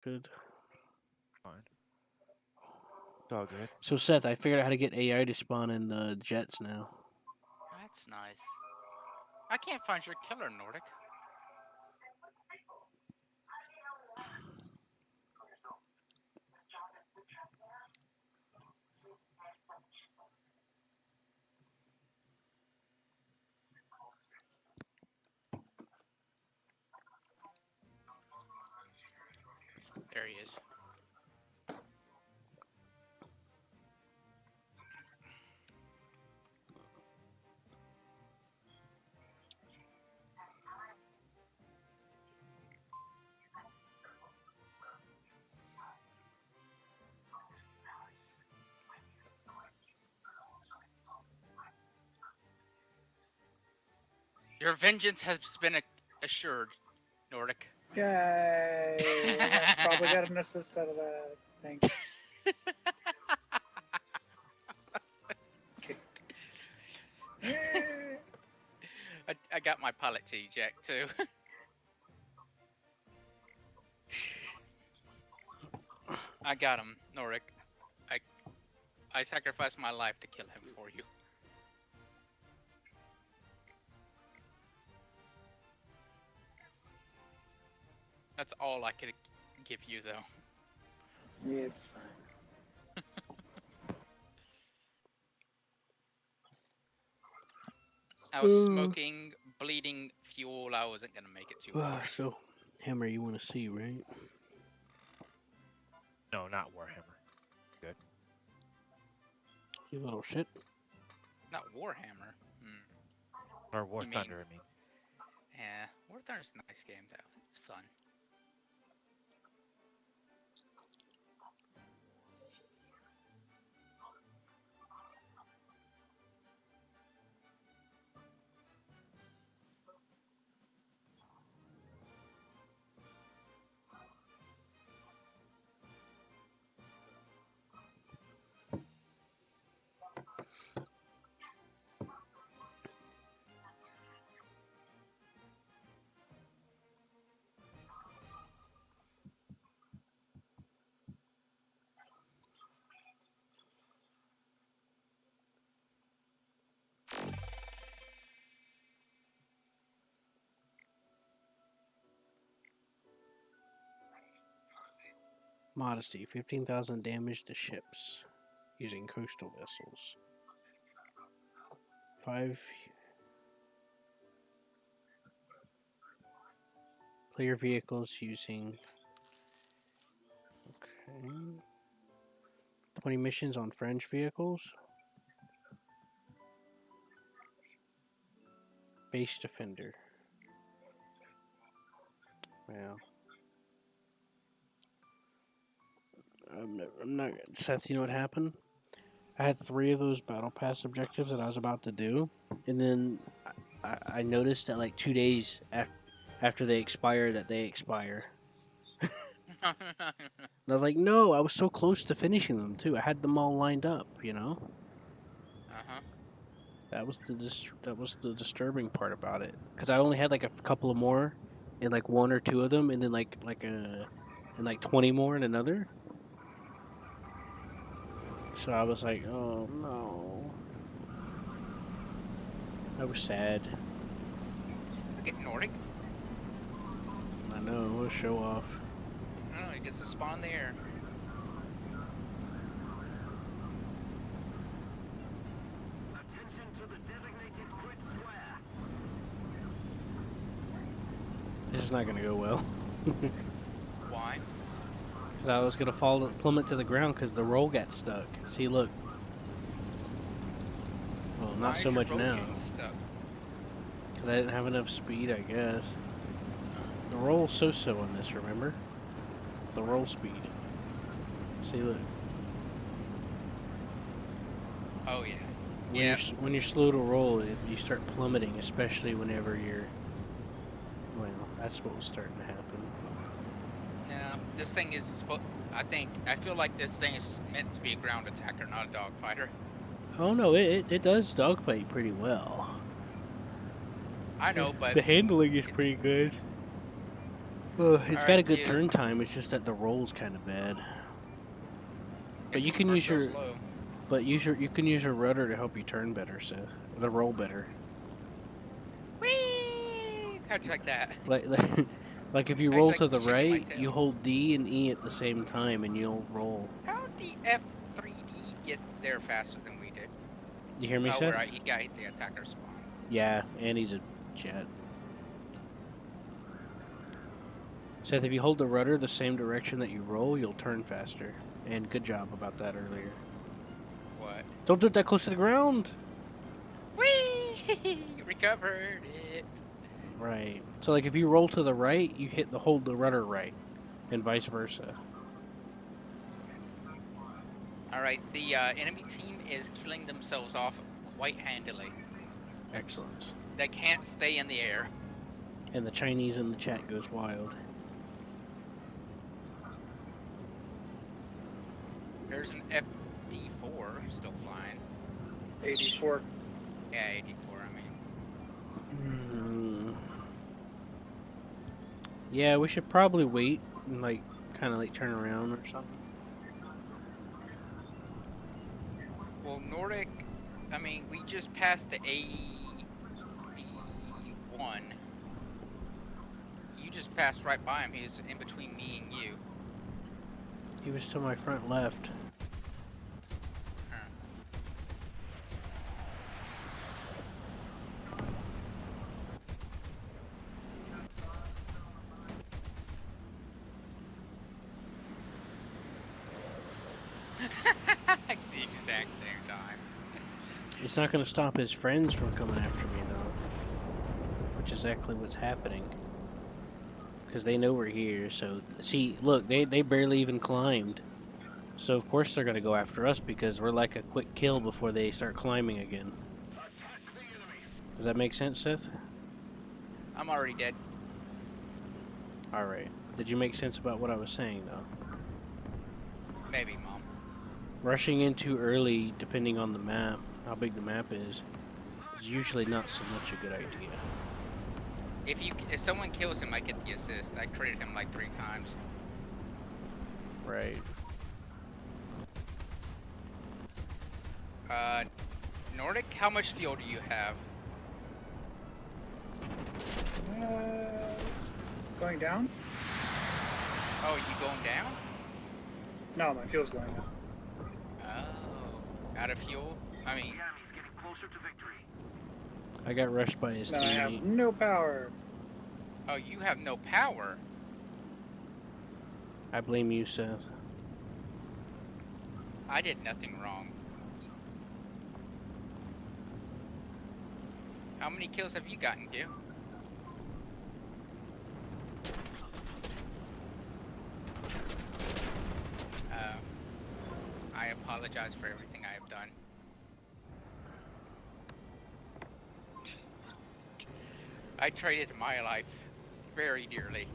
Good. Fine. It's all good. So Seth, I figured out how to get AI to spawn in the jets now. That's nice. I can't find your killer, Nordic. There he is. Your vengeance has been assured, Nordic. Yay! I probably got an assist out of that. Thanks. Okay. I got my pilot to eject too. I got him, Nordic. I sacrificed my life to kill him for you. That's all I could give you, though. Yeah, it's fine. I was smoking, bleeding fuel. I wasn't gonna make it too far. So, Hammer, you want to see, right? No, not Warhammer. Good. You little shit. Not Warhammer. Hmm. Or War You mean- Thunder, I mean. Yeah, War Thunder's a nice game though. It's fun. Modesty, 15,000 damage to ships using coastal vessels. 5 player vehicles using. Okay. 20 missions on French vehicles. Base defender. Wow. I'm not. Seth, you know what happened? I had 3 of those battle pass objectives that I was about to do, and then I noticed that like 2 days after they expire that they expire. And I was like, no, I was so close to finishing them too. I had them all lined up, you know. Uh-huh. That was the disturbing part about it, because I only had like a couple of more, and like 1 or 2 of them, and then like 20 more in another. So I was like, oh no. I was sad. Look at Nordic. I know, what a show off. Oh, he gets to spawn in the air. This is not gonna go well. Why? Because I was gonna plummet to the ground because the roll got stuck. See, look. Well, Why not is so your much road now. getting stuck? Because I didn't have enough speed, I guess. The roll's so-so on this, remember? The roll speed. See, look. Oh yeah. When you're slow to roll, you start plummeting, especially whenever you're. Well, that's what was starting to happen. Yeah, this thing is. I feel like this thing is meant to be a ground attacker, not a dogfighter. Oh no, it does dogfight pretty well. I know, but The handling is pretty good. It's got a Alright, good dude. turn time. It's just that the roll's kind of bad. But Guess you the can first use your goes low. you can use your rudder to help you turn better, Seth. The roll better. Whee! How'd you like that? Like if you How'd you roll like to me the shaking my right, you tail? hold D and E at the same time, and you'll roll. How'd the F3D get there faster than we did? You hear me, Oh, we're Seth? right. He got hit the attacker spawn. Yeah, and he's a jet. Seth, if you hold the rudder the same direction that you roll, you'll turn faster. And good job about that earlier. What? Don't do it that close to the ground. Whee! Recovered it. Right. So like if you roll to the right, you hold the rudder right, and vice versa. Alright, the enemy team is killing themselves off quite handily. Excellent. They can't stay in the air. And the Chinese in the chat goes wild. There's an FD4 still flying. 84. Yeah, 84, I mean. Yeah, we should probably wait and like kind of like turn around or something. Well, Nordic, I mean, we just passed the AV1. You just passed right by him. He was in between me and you. He was to my front left. Huh. At the exact same time. It's not going to stop his friends from coming after me though, which is exactly what's happening. Because they know we're here. So see, look, they barely even climbed. So of course they're going to go after us because we're like a quick kill before they start climbing again. Does that make sense, Seth? I'm already dead. All right. Did you make sense about what I was saying though? Maybe, Mom. Rushing in too early, depending on the map, how big the map is usually not so much a good idea. If someone kills him, I get the assist. I critted him like 3 times. Right. Nordic, how much fuel do you have? Going down? Oh, you going down? No, my fuel's going up. Oh, out of fuel? I mean, I got rushed by his No, I have teammate. no power. oh, you have no power. I blame you, Seth. I did nothing wrong. How many kills have you gotten, Q? I apologize for everything I have done. I traded my life very dearly.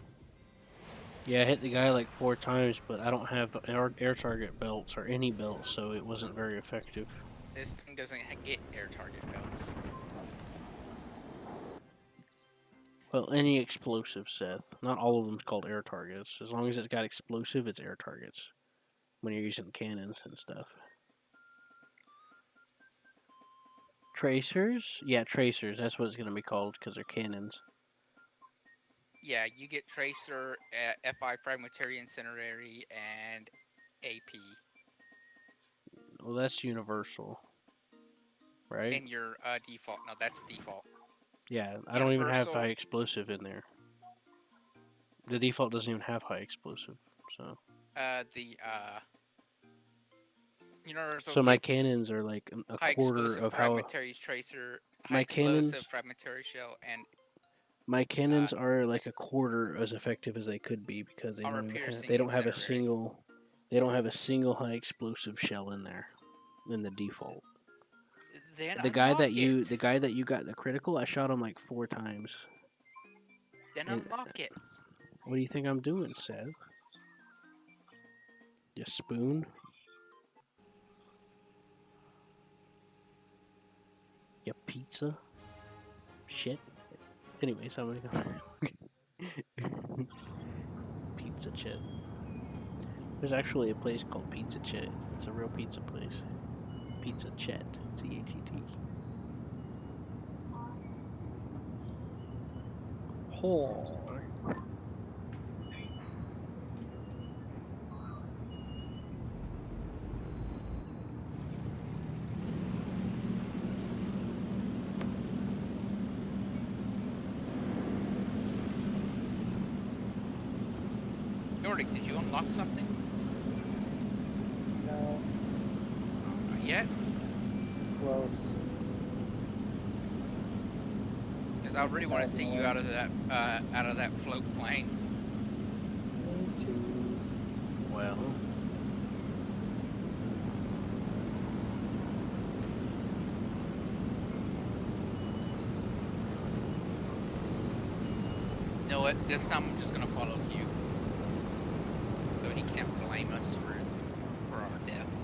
Yeah, I hit the guy like 4 times, but I don't have air target belts or any belts, so it wasn't very effective. This thing doesn't get air target belts. Well, any explosive, Seth. Not all of them's called air targets. As long as it's got explosive, it's air targets. When you're using cannons and stuff. Tracers? Yeah, tracers. That's what it's going to be called because they're cannons. Yeah, you get Tracer, FI Fragmentary Incendiary, and AP. Well, that's universal. Right? In your default. No, that's default. Yeah, I don't even have Universal- high explosive in there. The default doesn't even have high explosive, so. Universal So my gets cannons are like a high quarter explosive of how fragmentary tracer, high my explosive cannons. fragmentary shell, and My cannons are like a quarter as effective as they could be because they armor don't even piercing they don't have a incendiary. single high explosive shell in there in the default. Then The guy unlock that you it. the guy that you got the critical, I shot him like 4 times. Then And unlock it. what do you think I'm doing, Seth? You spoon? You pizza? Shit. Anyways, I'm gonna go. Pizza Chit. There's actually a place called Pizza Chit. It's a real pizza place. Pizza Chet. C-H-E-T. Oh. Nordic, did you unlock something? No, Not yet. close. Because I really want to see you out of that float plane. Me too. Well. You know what? This time I'm just gonna follow you. So he can't blame us for our death.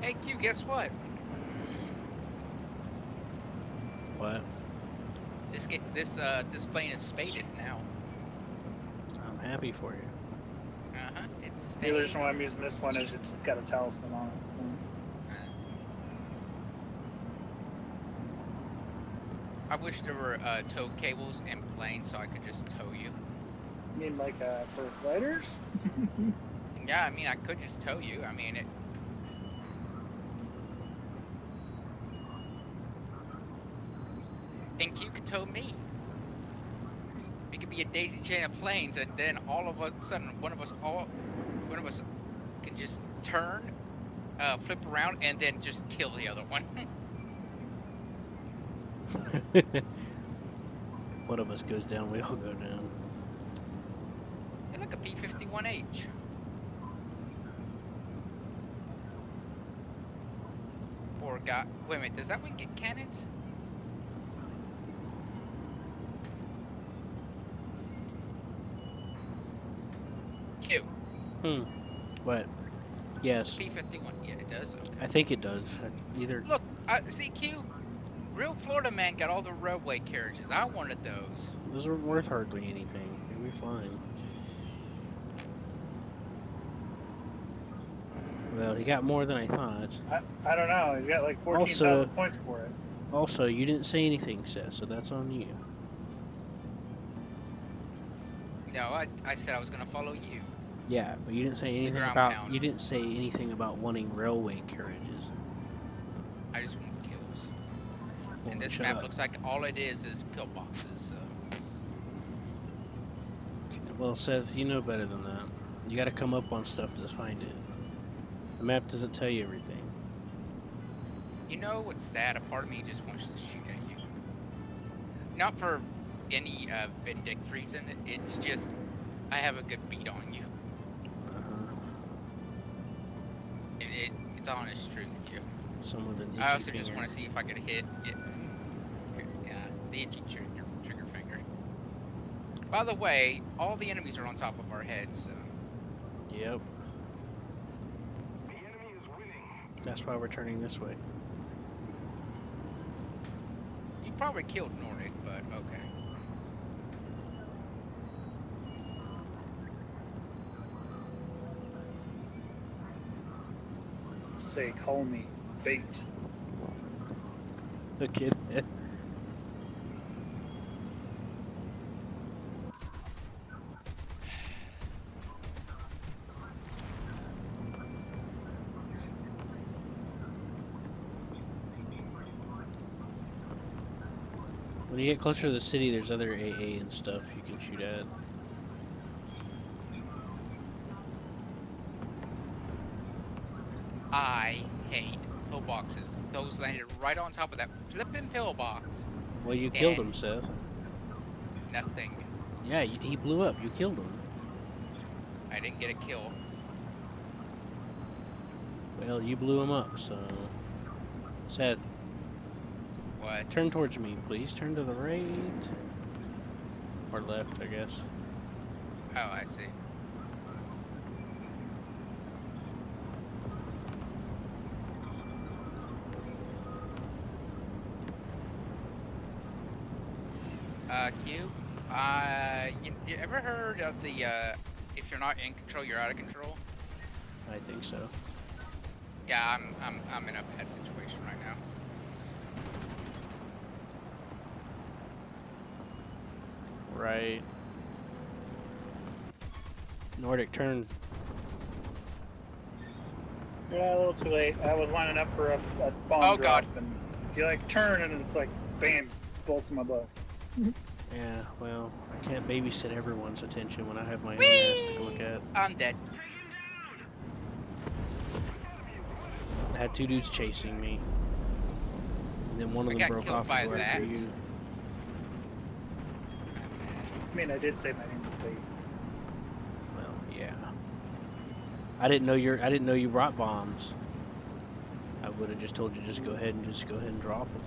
Hey Q, guess what? What? This plane is spaded now. I'm happy for you. It's The other spaded. reason why I'm using this one is it's got a talisman on it. So. I wish there were tow cables in planes so I could just tow you. You mean like for gliders? Yeah, I mean I could just tow you. I mean it. And Q could tow me. We could be a daisy chain of planes, and then all of a sudden one of us can just turn, flip around, and then just kill the other one. If one of us goes down, we all go down. Hey, look, a P-51H. Or got. Wait a minute, does that one get cannons? Q. What? Yes. P-51. Yeah, it does. Okay. I think it does. It's either. Look, see, Q. Real Florida man got all the railway carriages. I wanted those. Those aren't worth hardly anything. You'll be fine. Well, he got more than I thought. I don't know. He's got like 14,000 Also- points for it. Also, you didn't say anything, Seth, so that's on you. No, I said I was gonna follow you. Yeah, but you didn't say anything ground about. pound. You didn't say anything about wanting railway carriages. I just want kills. Well, And this shut map up. looks like all it is pillboxes. So. Well, Seth, you know better than that. You got to come up on stuff to find it. The map doesn't tell you everything. You know what's sad? A part of me just wants to shoot at you. Not for any vindictive reason. It's just I have a good beat on you. Uh-huh. It's honest truth, Q. Some with an itchy I also just finger. want to see if I could hit it. The itchy trigger finger. By the way, all the enemies are on top of our heads. So. Yep. That's why we're turning this way. You probably killed Nordic, but okay. They call me bait. Okay. When you get closer to the city, there's other AA and stuff you can shoot at. I hate pillboxes. Those landed right on top of that flippin' pillbox. Well, you killed And- him, Seth. Nothing. Yeah, he blew up. You killed him. I didn't get a kill. Well, you blew him up, so... Seth, What? turn towards me, please. Turn to the right. Or left, I guess. Oh, I see. Q. You ever heard of the if you're not in control, you're out of control? I think so. Yeah, I'm in a bad situation right now. Right. Nordic turn. Yeah, a little too late. I was lining up for a bomb Oh, drop, God. and you like turn, and it's like bam, bolts in my butt. Yeah, well, I can't babysit everyone's attention when I have my own ass to look Whee! at. I'm dead. I had two dudes chasing me. And then one of I them got broke killed off by to go after that. you. I mean, I did say my name was bait. Well, yeah. I didn't know you brought bombs. I would have just told you just go ahead and drop them.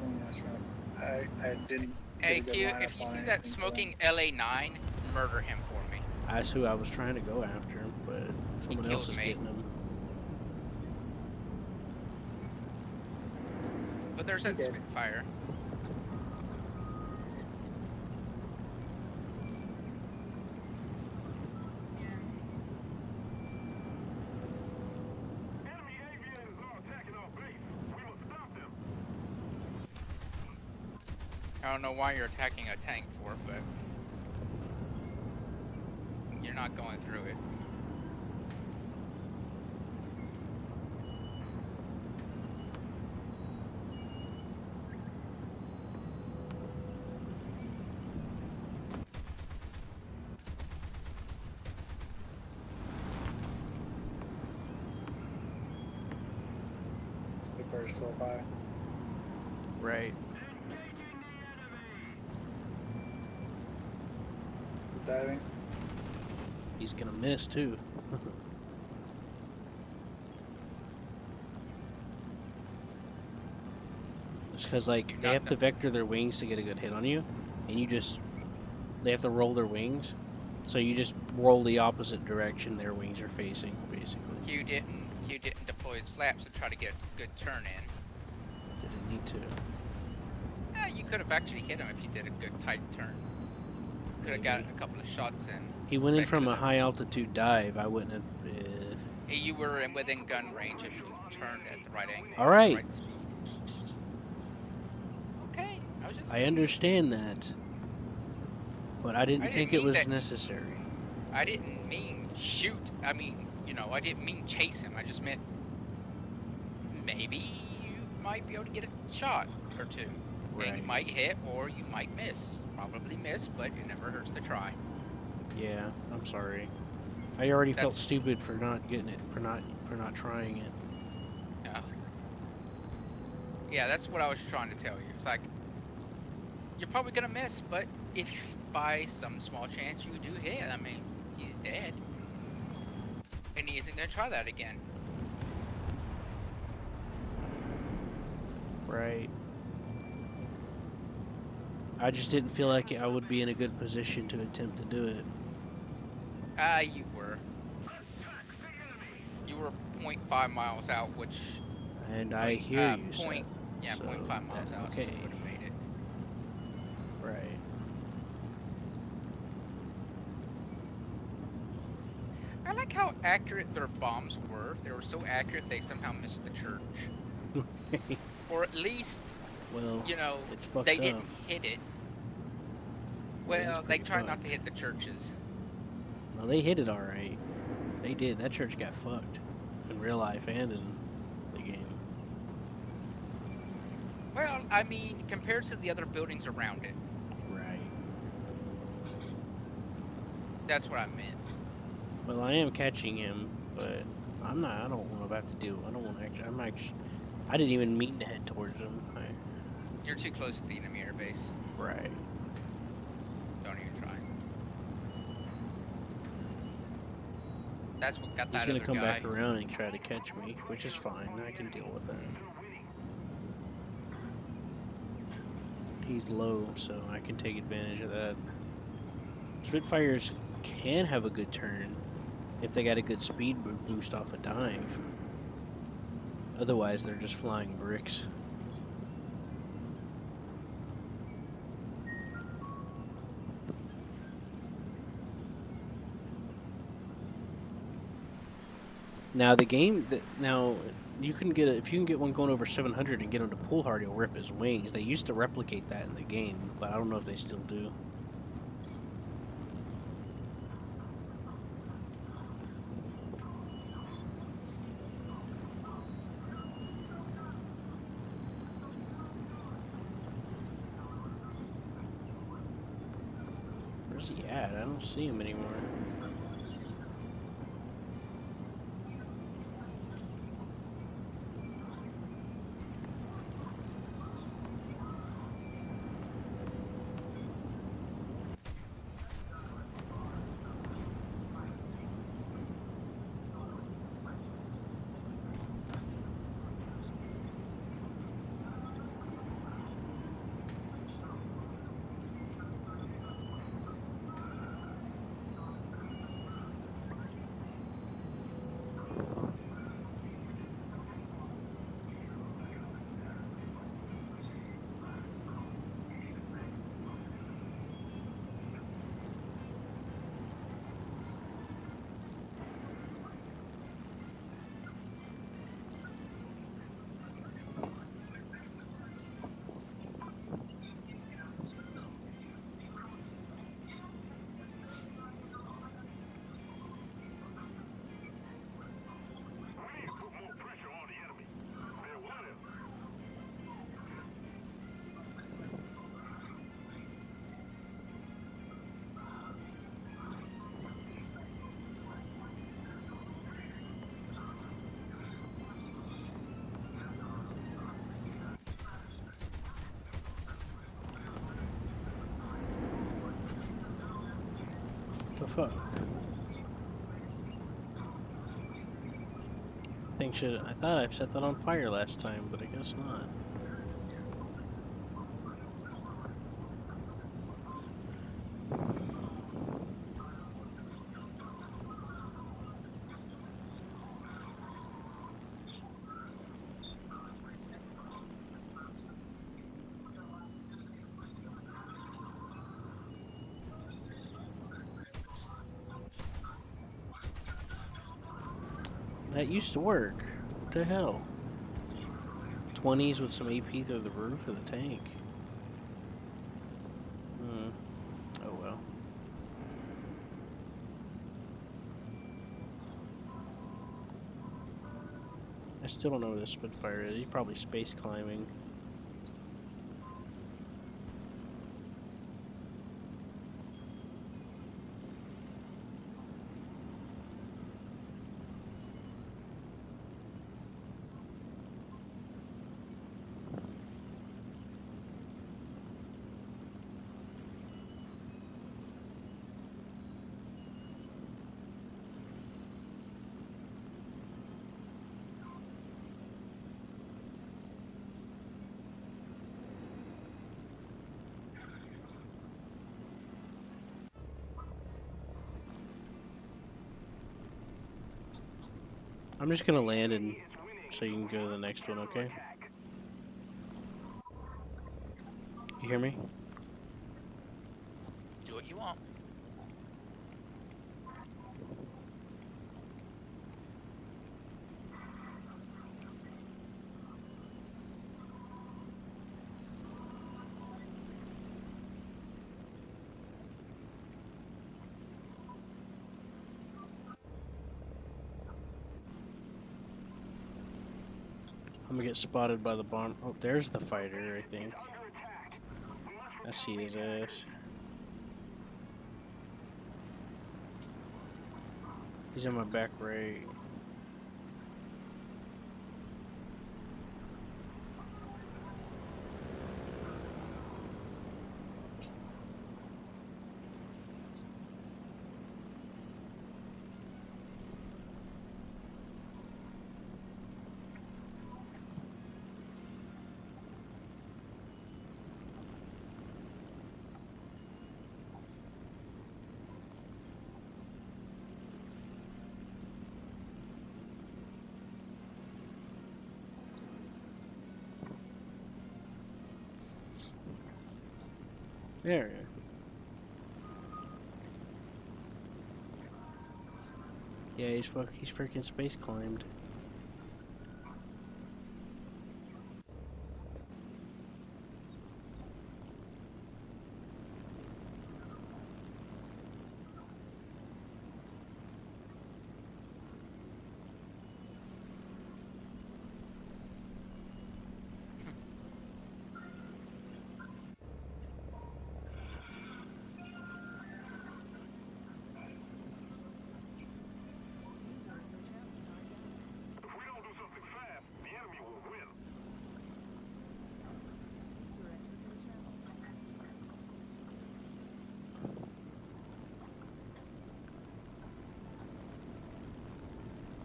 Oh, yeah, that's right. I didn't. Hey get a good Q, lineup if you on see anything that today. smoking LA9, murder him for me. That's who I was trying to go after, but someone else killed is me. getting them. But there's He that did. Spitfire. I don't know why you're attacking a tank for, but you're not going through it. Spitfire's 12-5. Right. He's diving. He's gonna miss too. Just because, like, they have to vector their wings to get a good hit on you, and they have to roll their wings, so you just roll the opposite direction their wings are facing, basically. Q didn't deploy his flaps to try to get a good turn in. Didn't need to. Yeah, you could have actually hit him if you did a good tight turn. Could have got Maybe. a couple of shots in. He went in Spec'd from a him. high altitude dive. I wouldn't have. You were within gun range if you turned at the right angle. All right. Right speed. Okay, I was just. I understand that, but I didn't didn't think it mean was that- necessary. I didn't mean shoot. I mean, I didn't mean chase him. I just meant maybe you might be able to get a shot or two. And you Right. might hit or you might miss. Probably miss, but it never hurts to try. Yeah, I'm sorry. I already felt That's- stupid for not getting it, for not trying it. Yeah, that's what I was trying to tell you. It's like, you're probably gonna miss, but if by some small chance you do hit, I mean, he's dead. And he isn't gonna try that again. Right. I just didn't feel like I would be in a good position to attempt to do it. You were. You were 0.5 miles out, which, And I hear you, point- Seth. yeah, so 0.5 miles that- out. Okay. Would have made it. Right. I like how accurate their bombs were. They were so accurate they somehow missed the church. Or at least, Well, it's fucked they up. didn't hit it. It is Well, they pretty tried not to fucked. hit the churches. Well, they hit it all right. They did. That church got fucked in real life and in the game. Well, I mean, compared to the other buildings around it, Right. that's what I meant. Well, I am catching him, but I'm not. I don't want to have to do. I don't want to actually. I'm actually. I didn't even mean to head towards him. You're too close to the enemy air base. Right. Don't even try. That's what got He's that gonna other come guy. back around and try to catch me, which is fine. I can deal with that. He's low, so I can take advantage of that. Spitfires can have a good turn if they got a good speed boost off a dive. Otherwise, they're just flying bricks. Now the game that now you can get if you can get one going over 700 and get him to pull hard, he'll rip his wings. They used to replicate that in the game, but I don't know if they still do. Where's he at? I don't see him anymore. What the fuck? I thought I've set that on fire last time, but I guess not. That used to work. What the hell? 20s with some AP through the roof of the tank. Hmm. Oh well. I still don't know where the Spitfire is. He's probably space climbing. I'm just gonna land and so you can go to the next one, okay? You hear me? Do what you want. I'm gonna get spotted by the bomb. Oh, there's the fighter, I think. I see his ass. He's on my back right. There. Yeah, he's freaking space climbed.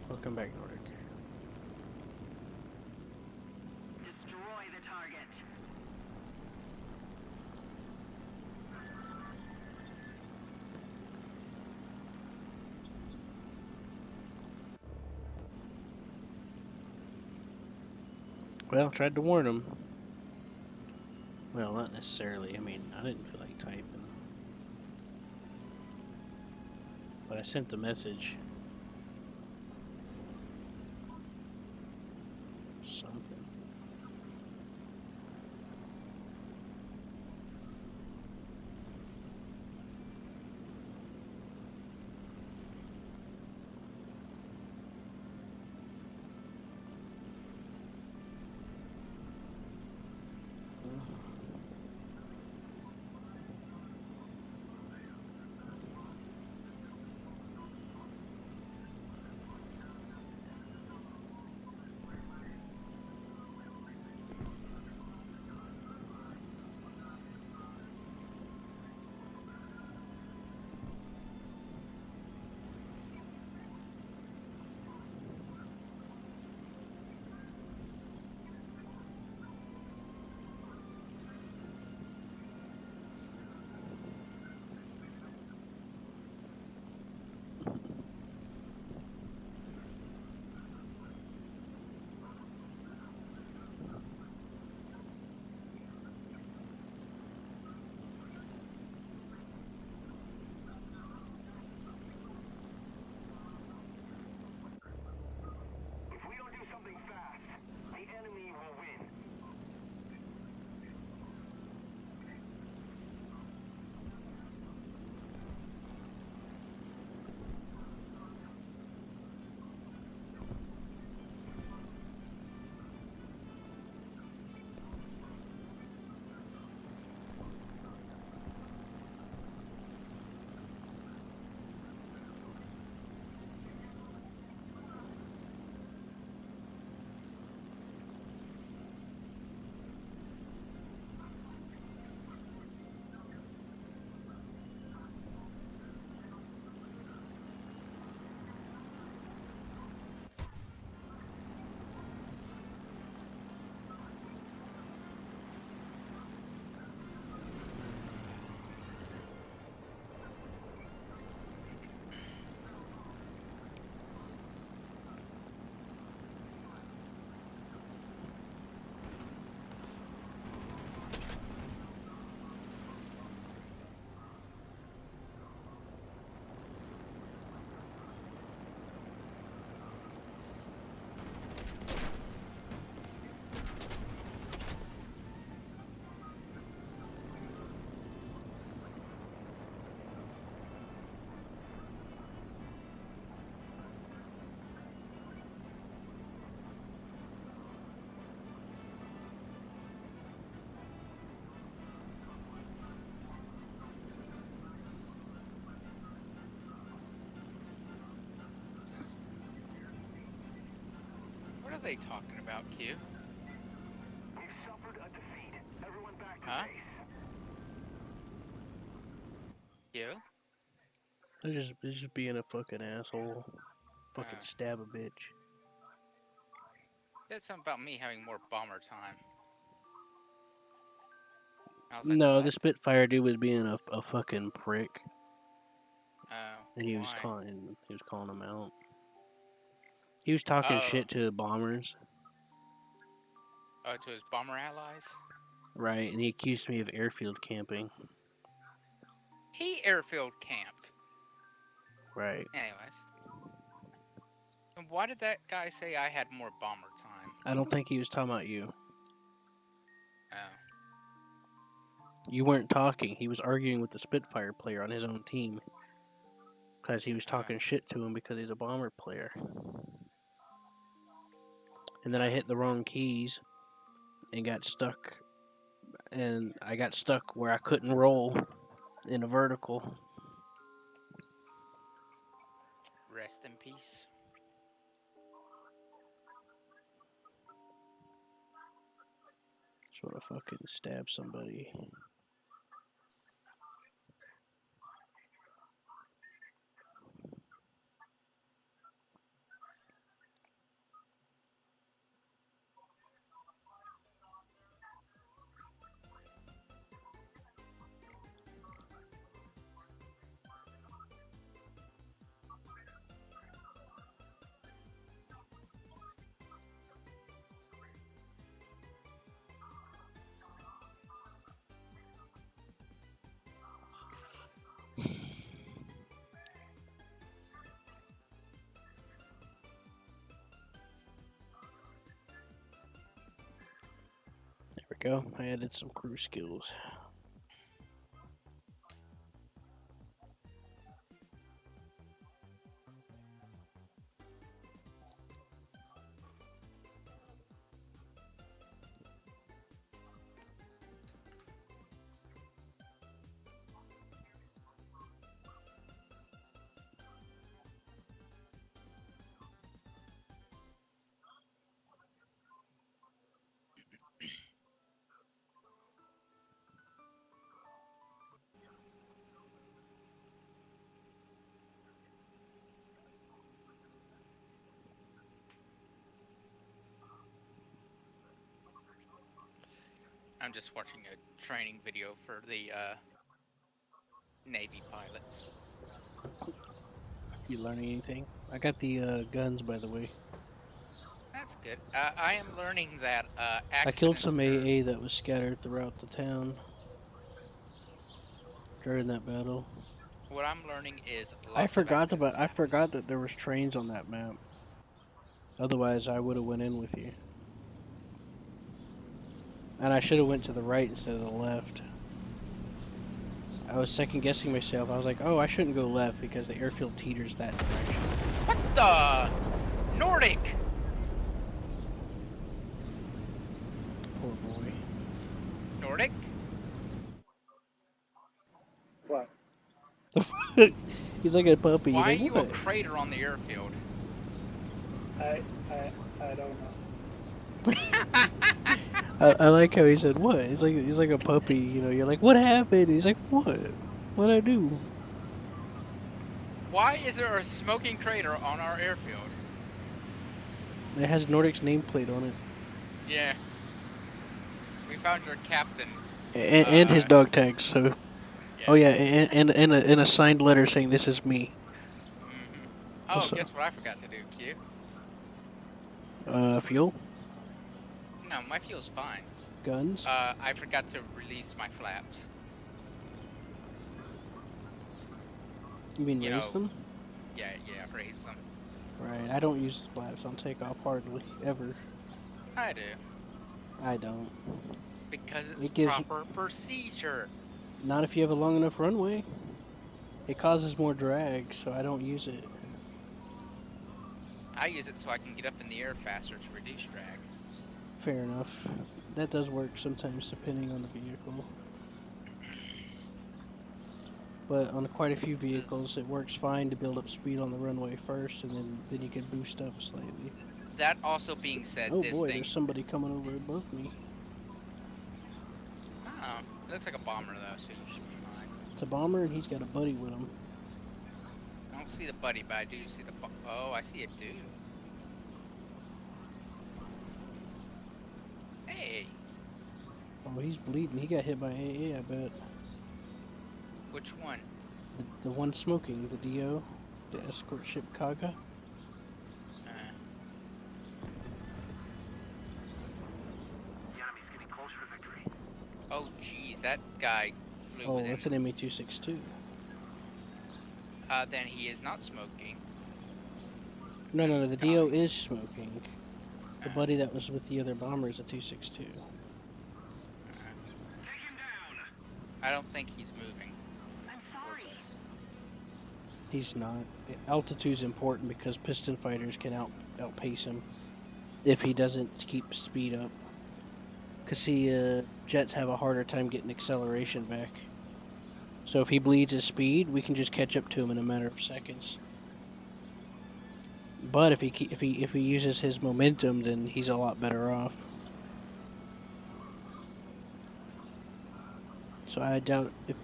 Welcome back, Nordic. Destroy the target. Well, tried to warn him. Well, not necessarily. I mean, I didn't feel like typing. But I sent the message. Something. What are they talking about, Q? We've suffered a defeat. Everyone back to Huh? base. Q? They're just being a fucking asshole. Fucking Uh, stab a bitch. Said something about me having more bomber time. I was like, No, what? the Spitfire dude was being a fucking prick, and he was Why? calling him out. He was talking Oh, shit to the bombers, oh, to his bomber allies. right? And he accused me of airfield camping, He airfield camped. right? Anyways, And why did that guy say I had more bomber time? I don't think he was talking about you. Oh. You weren't talking. He was arguing with the Spitfire player on his own team. Because he was talking shit to him because he's a bomber player. And then I hit the wrong keys and got stuck. And I got stuck where I couldn't roll in a vertical. Rest in peace. Just want to fucking stab somebody. There we go. I added some crew skills. I'm just watching a training video for the Navy pilots. You learning anything? I got the guns, by the way. That's good. I am learning that I killed accidents some occur. AA that was scattered throughout the town during that battle. What I'm learning is I lots of forgot accidents happen. that there was trains on that map. Otherwise, I would have went in with you. And I should have went to the right instead of the left. I was second guessing myself. I was like, oh, I shouldn't go left because the airfield teeters that direction. What the? Nordic! Poor boy. Nordic? What? He's like a puppy. He's Why are like, you what? a crater on the airfield? I don't know. I like how he said, what? He's like a puppy, you know. You're like, what happened? He's like, what? What'd I do? Why is there a smoking crater on our airfield? It has Nordic's nameplate on it. Yeah. We found your captain. And his dog tag, so... Yeah. Oh yeah, and a signed letter saying this is me. Mm-hmm. Oh, What's up? guess what I forgot to do, Q? Fuel? No, my fuel's fine. Guns? I forgot to release my flaps. You mean you raise know- them? Yeah, raise them. Right, I don't use flaps on takeoff hardly, ever. I do. I don't. Because it's It gives- proper procedure. Not if you have a long enough runway. It causes more drag, so I don't use it. I use it so I can get up in the air faster to reduce drag. Fair enough. That does work sometimes depending on the vehicle. But on quite a few vehicles, it works fine to build up speed on the runway first, and then you can boost up slightly. That also being said, Oh this boy, thing... there's somebody coming over above me. Oh, it looks like a bomber though, so you should be fine. It's a bomber, and he's got a buddy with him. I don't see the buddy, but I do see the oh, I see a dude. Hey, Oh, he's bleeding. He got hit by AA, I bet. which one? The one smoking, the DO, the escort ship Kaga. The enemy's getting close for victory. Oh, geez, that guy flew Oh, within. that's an ME-262. Then he is not smoking. No. The Tommy. DO is smoking. The buddy that was with the other bomber is a 262. I don't think he's moving I'm towards sorry. us. He's not. Altitude's important because piston fighters can outpace him if he doesn't keep speed up. Because jets have a harder time getting acceleration back. So if he bleeds his speed, we can just catch up to him in a matter of seconds. But if he uses his momentum, then he's a lot better off. So I doubt if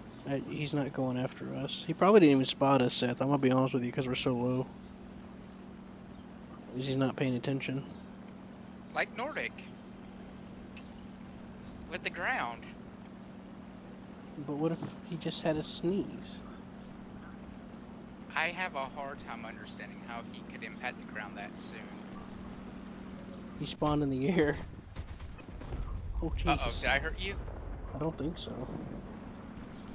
he's not going after us. He probably didn't even spot us, Seth. I'm gonna be honest with you because we're so low. He's not paying attention. Like Nordic. With the ground. But what if he just had a sneeze? I have a hard time understanding how he could impact the ground that soon. He spawned in the air. Oh Uh-oh, Jesus! did I hurt you? I don't think so.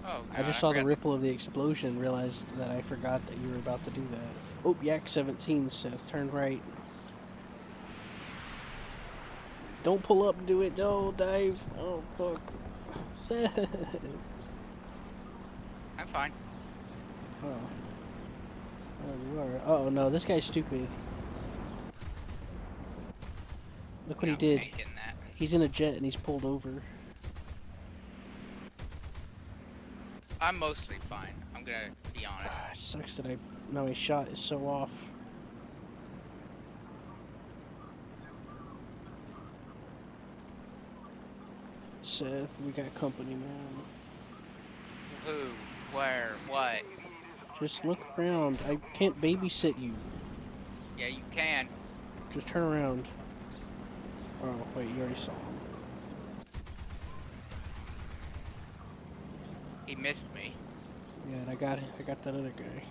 Oh, I God, just saw the forgot ripple of the explosion and realized that I forgot that you were about to do that. Oh, Yak 17, Seth. Turn right. Don't pull up and do it. No, dive. Oh, fuck. Seth. I'm fine. Oh. Oh, you are. Oh, no. This guy's stupid. Look what No, he did. ain't getting that. He's in a jet and he's pulled over. I'm mostly fine. I'm gonna be honest. It sucks that my shot is so off. Seth, we got company, man. Who? Where? What? Just look around. I can't babysit you. Yeah, you can. Just turn around. Oh, wait, you already saw him. He missed me. Yeah, and I got that other guy.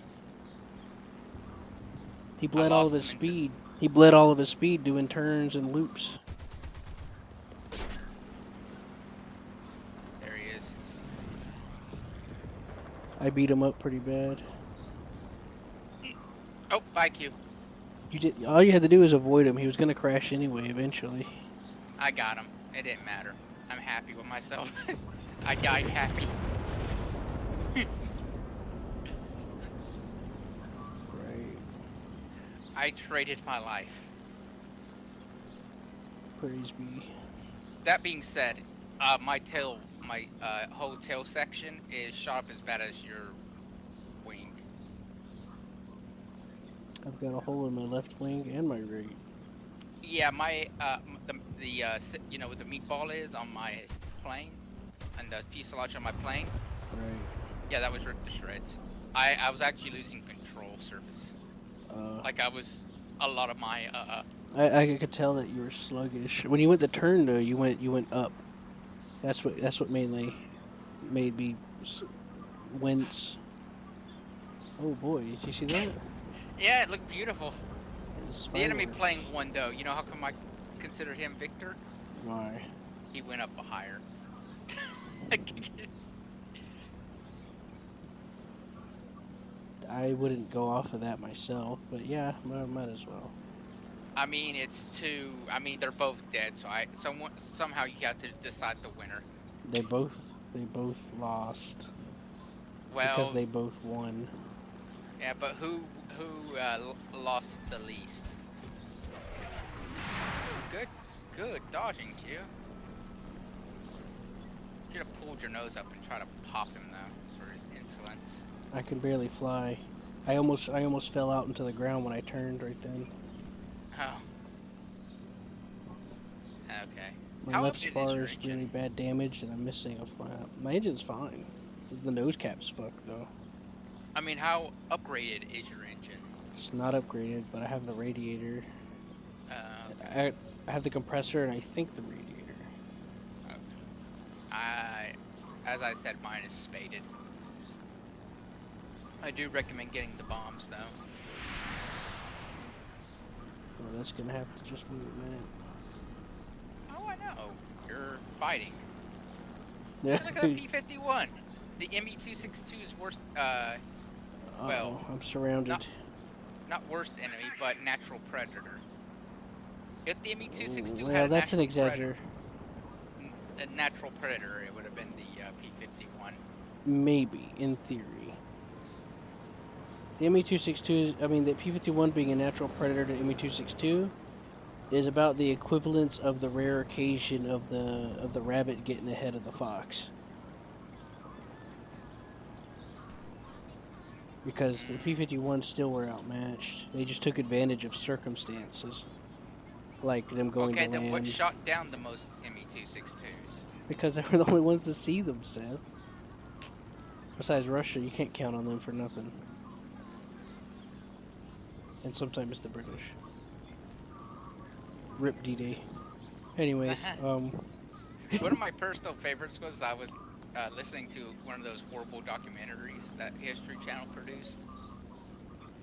He bled all of his lost him into- speed. He bled all of his speed doing turns and loops. There he is. I beat him up pretty bad. Oh, bye, Q. You did. All you had to do was avoid him. He was gonna crash anyway, eventually. I got him. It didn't matter. I'm happy with myself. I died happy. Right. I traded my life. Praise be. That being said, my whole tail section is shot up as bad as your wing. I've got a hole in my left wing and my right. Yeah, my you know what the meatball is on my plane, and the fuselage on my plane. Right. Yeah, that was ripped to shreds. I was actually losing control surface. Like I was a lot of my I could tell that you were sluggish. When you went to turn though, you went up. That's what mainly made me wince. Oh boy, did you see that? Yeah, it looked beautiful. It's The enemy fireworks. plane won though. You know how come I consider him victor? Why? He went up a higher. I wouldn't go off of that myself, but yeah, might as well. I mean, I mean, they're both dead, so somehow you have to decide the winner. They both lost Well, because they both won. yeah, but who lost the least? Good dodging, Q. Should have pulled your nose up and tried to pop him though for his insolence. I can barely fly. I almost fell out into the ground when I turned right then. Oh. Okay. My How left updated is spar your is engine? really bad damage, and I'm missing a flap. My engine's fine. The nose cap's fucked though. I mean, how upgraded is your engine? It's not upgraded, but I have the radiator. Uh, I have the compressor, and I think the radiator. As I said, mine is spaded. I do recommend getting the bombs though. Well, that's gonna have to just move it, man. Oh, I know. You're fighting. Yeah. Look at the P-51. The ME-262 is worse. Well, I'm surrounded. not- not worst enemy, but natural predator. If the ME-262 had Well, a that's an a natural predator, it would have been the P-51. maybe in theory. The ME-262 I mean, the P-51 being a natural predator to ME-262 is about the equivalence of the rare occasion of the rabbit getting ahead of the fox. Because the P-51 still were outmatched. They just took advantage of circumstances, like them going Okay, to then what land. shot down the most ME-262s? Because they were the only ones to see them, Seth. Besides Russia, you can't count on them for nothing. And sometimes the British. Rip D-Day. Anyways, One of my personal favorites was I was listening to one of those horrible documentaries that History Channel produced.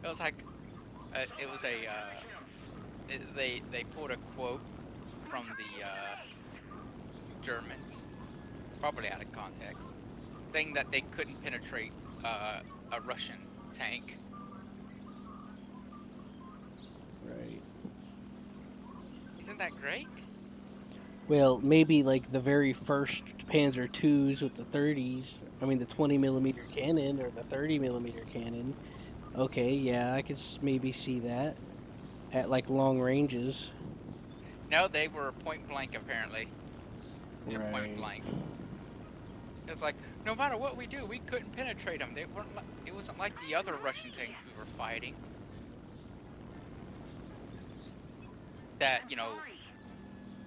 It was like, it was a, they pulled a quote from the Germans, probably out of context, saying that they couldn't penetrate a Russian tank. right. Isn't that great? Well, maybe like the very first Panzer IIs with the 30s. I mean, the 20 millimeter cannon or the 30 millimeter cannon. Okay, yeah, I could maybe see that at like long ranges. No, they were point blank apparently. Yeah, point Right. blank. It's like no matter what we do, we couldn't penetrate them. They weren't. It wasn't like the other Russian tanks we were fighting. That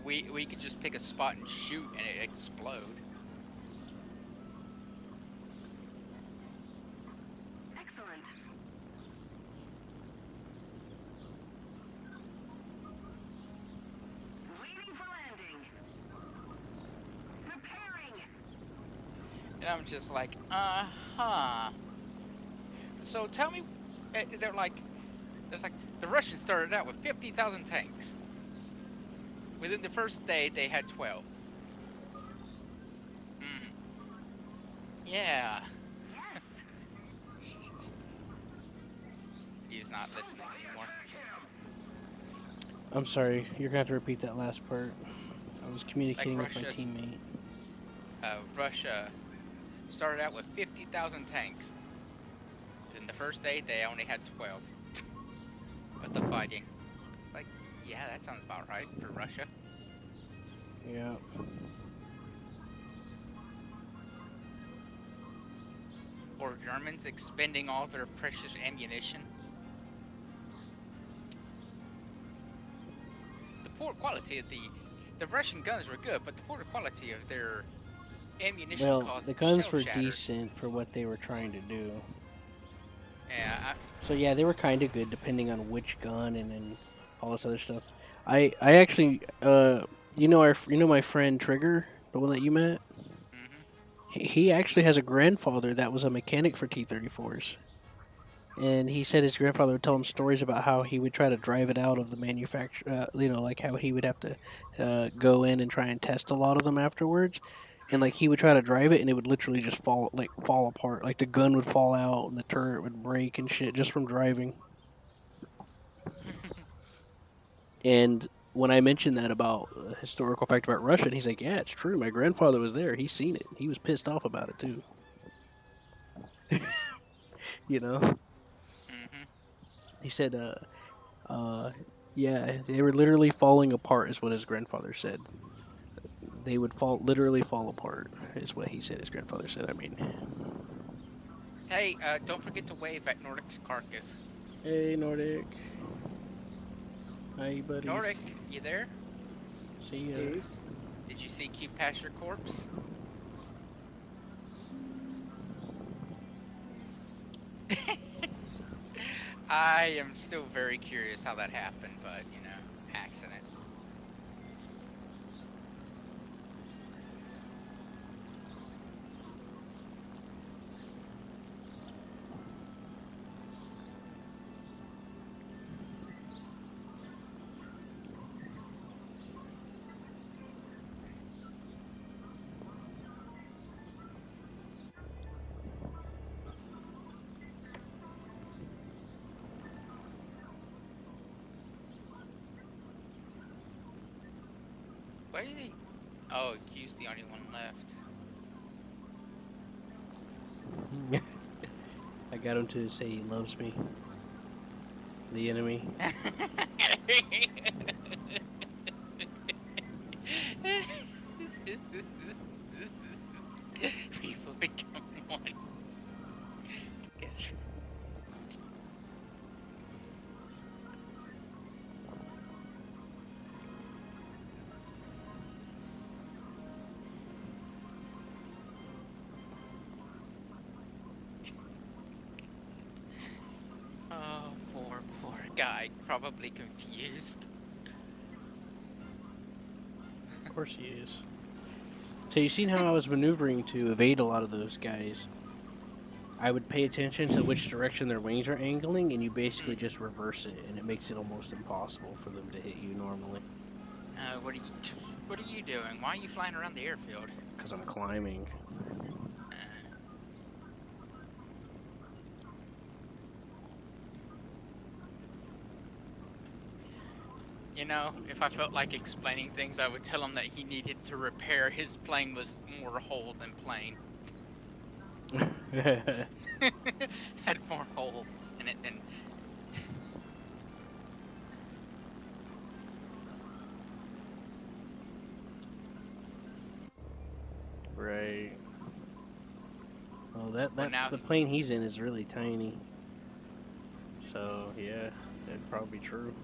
we could just pick a spot and shoot and it explode. Excellent. Waiting for landing. Preparing. And I'm just like, So tell me, they're like, it's like the Russians started out with 50,000 tanks. Within the first day, they had 12. Yeah. He's not listening anymore. I'm sorry, you're gonna have to repeat that last part. I was communicating with my Russia's- teammate. Russia started out with 50,000 tanks. In the first day, they only had 12 with the fighting. It's like, yeah, that sounds about right for Russia. Yeah. Or Germans expending all their precious ammunition. The poor quality of the Russian guns were good, but the poor quality of their ammunition Well, caused the guns shell were shatters. decent for what they were trying to do. Yeah, So yeah, they were kind of good depending on which gun and all this other stuff. I actually you know my friend Trigger, the one that you met. He actually has a grandfather that was a mechanic for T-34s. And he said his grandfather would tell him stories about how he would try to drive it out of the manufacturer, like how he would have to go in and try and test a lot of them afterwards. And like he would try to drive it and it would literally just fall apart. Like the gun would fall out and the turret would break and shit just from driving. And when I mentioned that about a historical fact about Russia, and he's like, "Yeah, it's true. My grandfather was there. He's seen it. He was pissed off about it too." You know, he said, yeah, they were literally falling apart," is what his grandfather said. They would literally fall apart, is what he said. His grandfather said. I mean, Hey, don't forget to wave at Nordic's carcass. hey Nordic, hi buddy. Nordic, you there? See ya. Yes. Did you see Keep Past Your Corpse? I am still very curious how that happened, but accident. What is he? Oh, Q's the only one left. I got him to say he loves me. The enemy. People become one together. Oh, poor guy. Probably confused. Of course he is. So you seen how I was maneuvering to evade a lot of those guys? I would pay attention to which direction their wings are angling, and you basically just reverse it, and it makes it almost impossible for them to hit you normally. What are you doing? Why are you flying around the airfield? Because I'm climbing. You know, if I felt like explaining things, I would tell him that he needed to repair his plane was more hole than plane. Had more holes in it than. Right. Well, Well, now the plane he's in is really tiny. So yeah, that'd probably be true.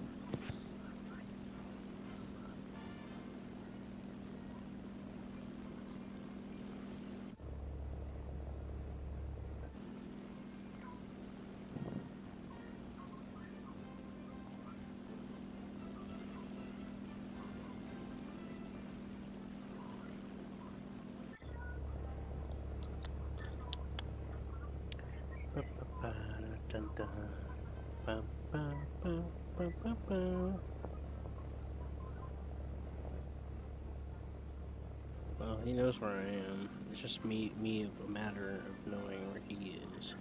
Well, he knows where I am. It's just me of a matter of knowing where he is.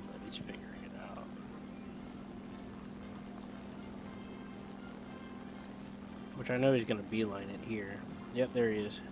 But he's figuring it out. Which I know he's gonna beeline it here. Yep, there he is.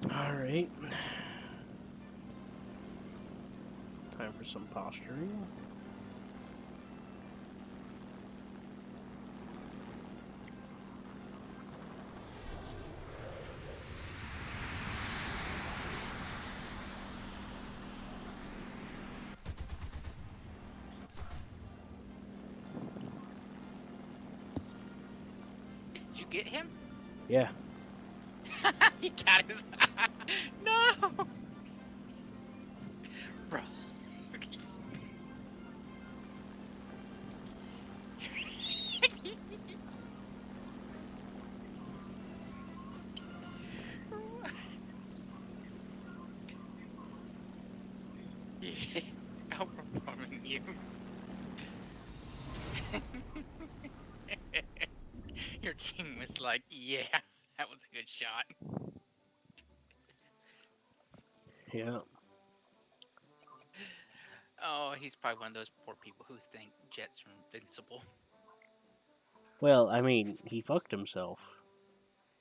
Alright. Time for some posturing. did you get him? Yeah. He got his. No, bro. Yeah, outperforming you. Your team was like, yeah, that was a good shot. Yeah. Oh, he's probably one of those poor people who think jets are invincible. Well, I mean, he fucked himself.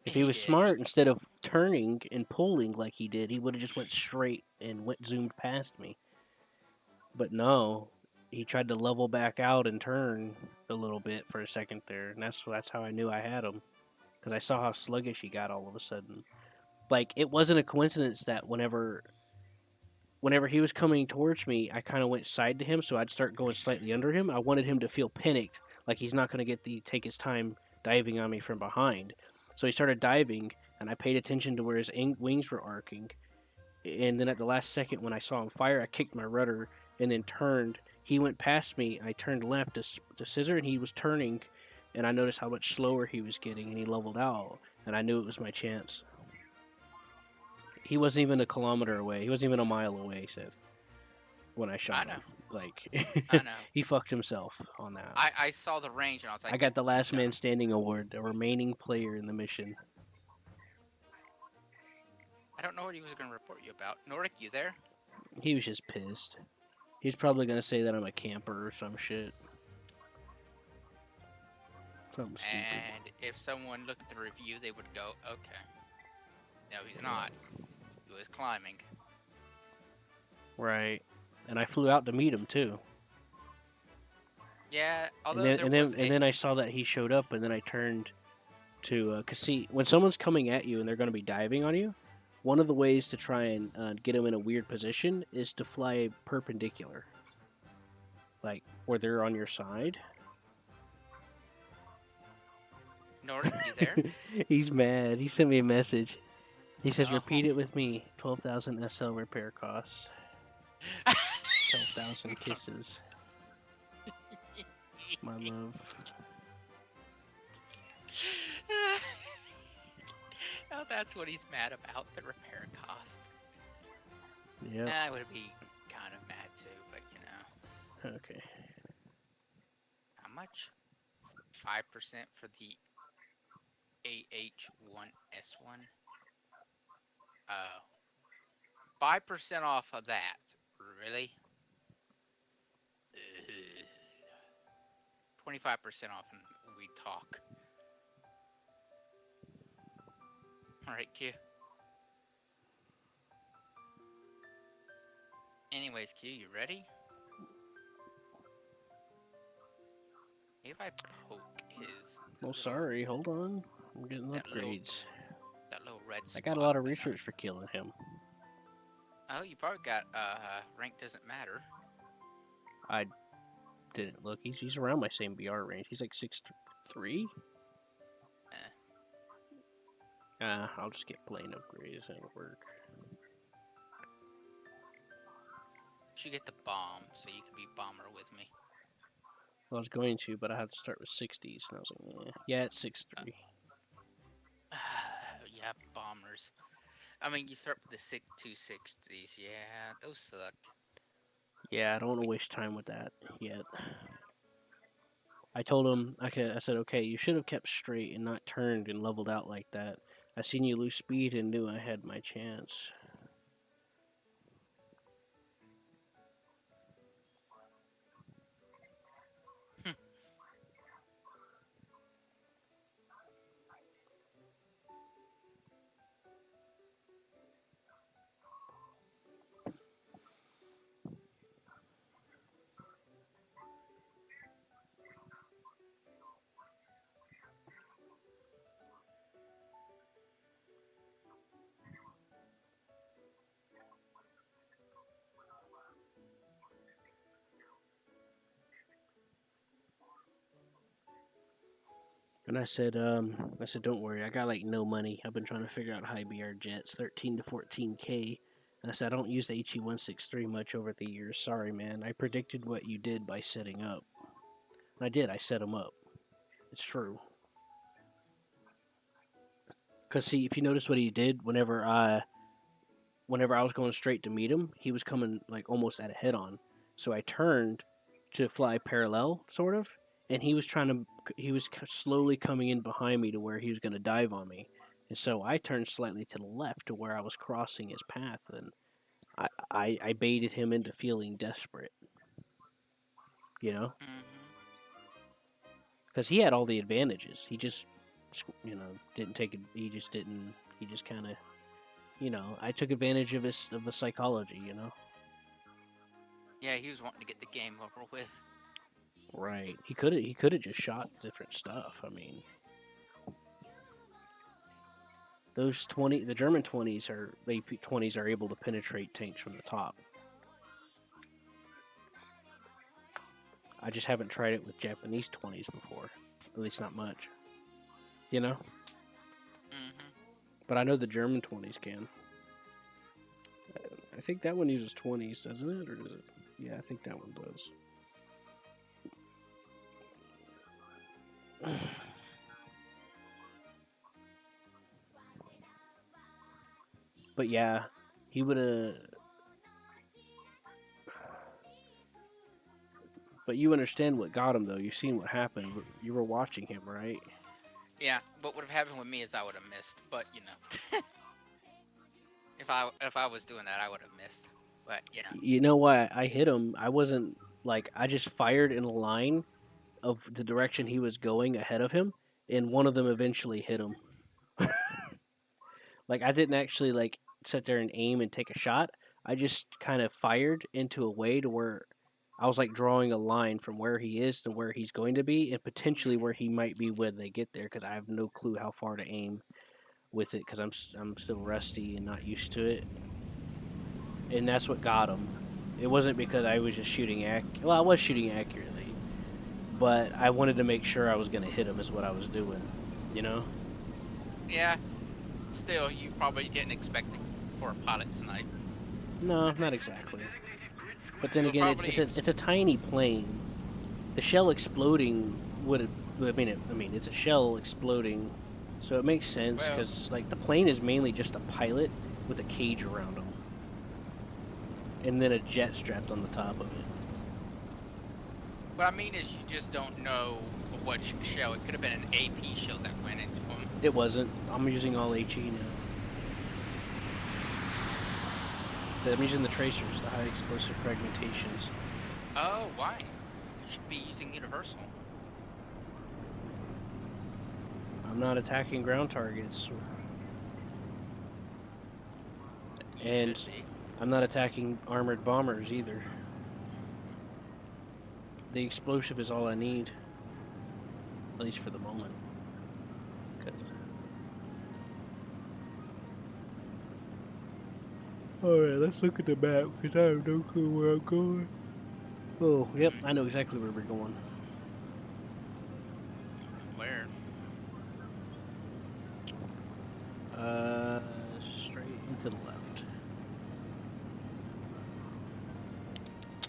If he He was did. smart, instead of turning and pulling like he did, he would have just went straight and zoomed past me. But no, he tried to level back out and turn a little bit for a second there, and that's how I knew I had him, because I saw how sluggish he got all of a sudden. Like, it wasn't a coincidence that whenever he was coming towards me, I kind of went side to him, so I'd start going slightly under him. I wanted him to feel panicked, like he's not going to take his time diving on me from behind. So he started diving, and I paid attention to where his wings were arcing. And then at the last second, when I saw him fire, I kicked my rudder and then turned he went past me. I turned left to scissor, and he was turning, and I noticed how much slower he was getting, and he leveled out, and I knew it was my chance. He wasn't even a kilometer away. He wasn't even a mile away, Seth, when I shot I know. him. Like, I know. he fucked himself on that. I saw the range and I was like, I got the "You last son man of-" standing award, the remaining player in the mission. I don't know what he was going to report you about. Nordic, you there? He was just pissed. He's probably gonna say that I'm a camper or some shit. Something stupid. And if someone looked at the review, they would go, okay. No, he's not. He was climbing. Right. And I flew out to meet him too. Yeah, although And there was then I saw that he showed up, and then I turned to cause see, when someone's coming at you and they're gonna be diving on you, one of the ways to try and get them in a weird position is to fly perpendicular, like where they're on your side. Nordic, you there? He's mad. He sent me a message. He says, Oh. "Repeat it with me. 12,000 SL repair costs. 12,000 kisses. My love." Oh, that's what he's mad about, the repair cost. Yep. I would be kind of mad too, but you know. Okay. How much? 5% for the AH1S1? Oh. 5% off of that. Really? 25% off and we talk. Alright, Q. Anyways, Q, you ready? If I poke his... Well, sorry. Hold on. I'm getting That little upgrades. that little red I got a spot lot of there. research for killing him. Oh, you probably got, rank doesn't matter. I didn't look. He's around my same BR range. He's like 6'3". I'll just get plain upgrades. That'll work. You should get the bomb, so you can be bomber with me. Well, I was going to, but I had to start with 60s, and I was like, yeah, it's 6'3". Yeah, bombers. I mean, you start with the 260s. Yeah, those suck. Yeah, I don't want to waste time with that yet. I told him, I said, okay, you should have kept straight and not turned and leveled out like that. I seen you lose speed and knew I had my chance. And I said, don't worry, I got like no money. I've been trying to figure out high BR jets, 13 to 14K. And I said, I don't use the HE163 much over the years. Sorry, man. I predicted what you did by setting up. And I did. I set him up. It's true. Cause see, if you notice what he did, whenever I was going straight to meet him, he was coming like almost at a head on. So I turned to fly parallel, sort of, and he was slowly coming in behind me to where he was going to dive on me. And so I turned slightly to the left to where I was crossing his path, and I baited him into feeling desperate. You know? Because he had all the advantages. He just, didn't take it. He just kind of, I took advantage of the psychology, Yeah, he was wanting to get the game over with. Right. He could have just shot different stuff. I mean, the German 20s the AP-20s are able to penetrate tanks from the top. I just haven't tried it with Japanese 20s before. At least not much. But I know the German 20s can. I think that one uses 20s, doesn't it? Or does it? Yeah, I think that one does. But yeah, he would have. But you understand what got him, though. You've seen what happened. You were watching him, right? Yeah, what would have happened with me is I would have missed. But you know, if I was doing that, I would have missed. But you know, You know why I hit him? I wasn't like I just fired in a line of the direction he was going ahead of him, and one of them eventually hit him. Like I didn't actually like sit there and aim and take a shot. I just kind of fired into a way to where I was like drawing a line from where he is to where he's going to be, and potentially where he might be when they get there. Because I have no clue how far to aim with it, because I'm still rusty and not used to it. And that's what got him. It wasn't because I was just shooting well, I was shooting accurately, but I wanted to make sure I was going to hit him is what I was doing, you know? yeah. Still, you probably didn't expect it for a pilot snipe. No, not exactly. But then You were again, probably it's a tiny plane. The shell exploding would I mean it's a shell exploding, so it makes sense Well, because like the plane is mainly just a pilot with a cage around him, and then a jet strapped on the top of it. what I mean is you just don't know what shell. It could have been an AP shell that went into him. It wasn't. I'm using all HE now. I'm using the tracers, the high explosive fragmentations. Oh, why? You should be using universal. I'm not attacking ground targets, You and should be. I'm not attacking armored bombers either. The explosive is all I need, at least for the moment. Alright, let's look at the map, because I have no clue where I'm going. Oh, yep, I know exactly where we're going. Where? Straight into the left.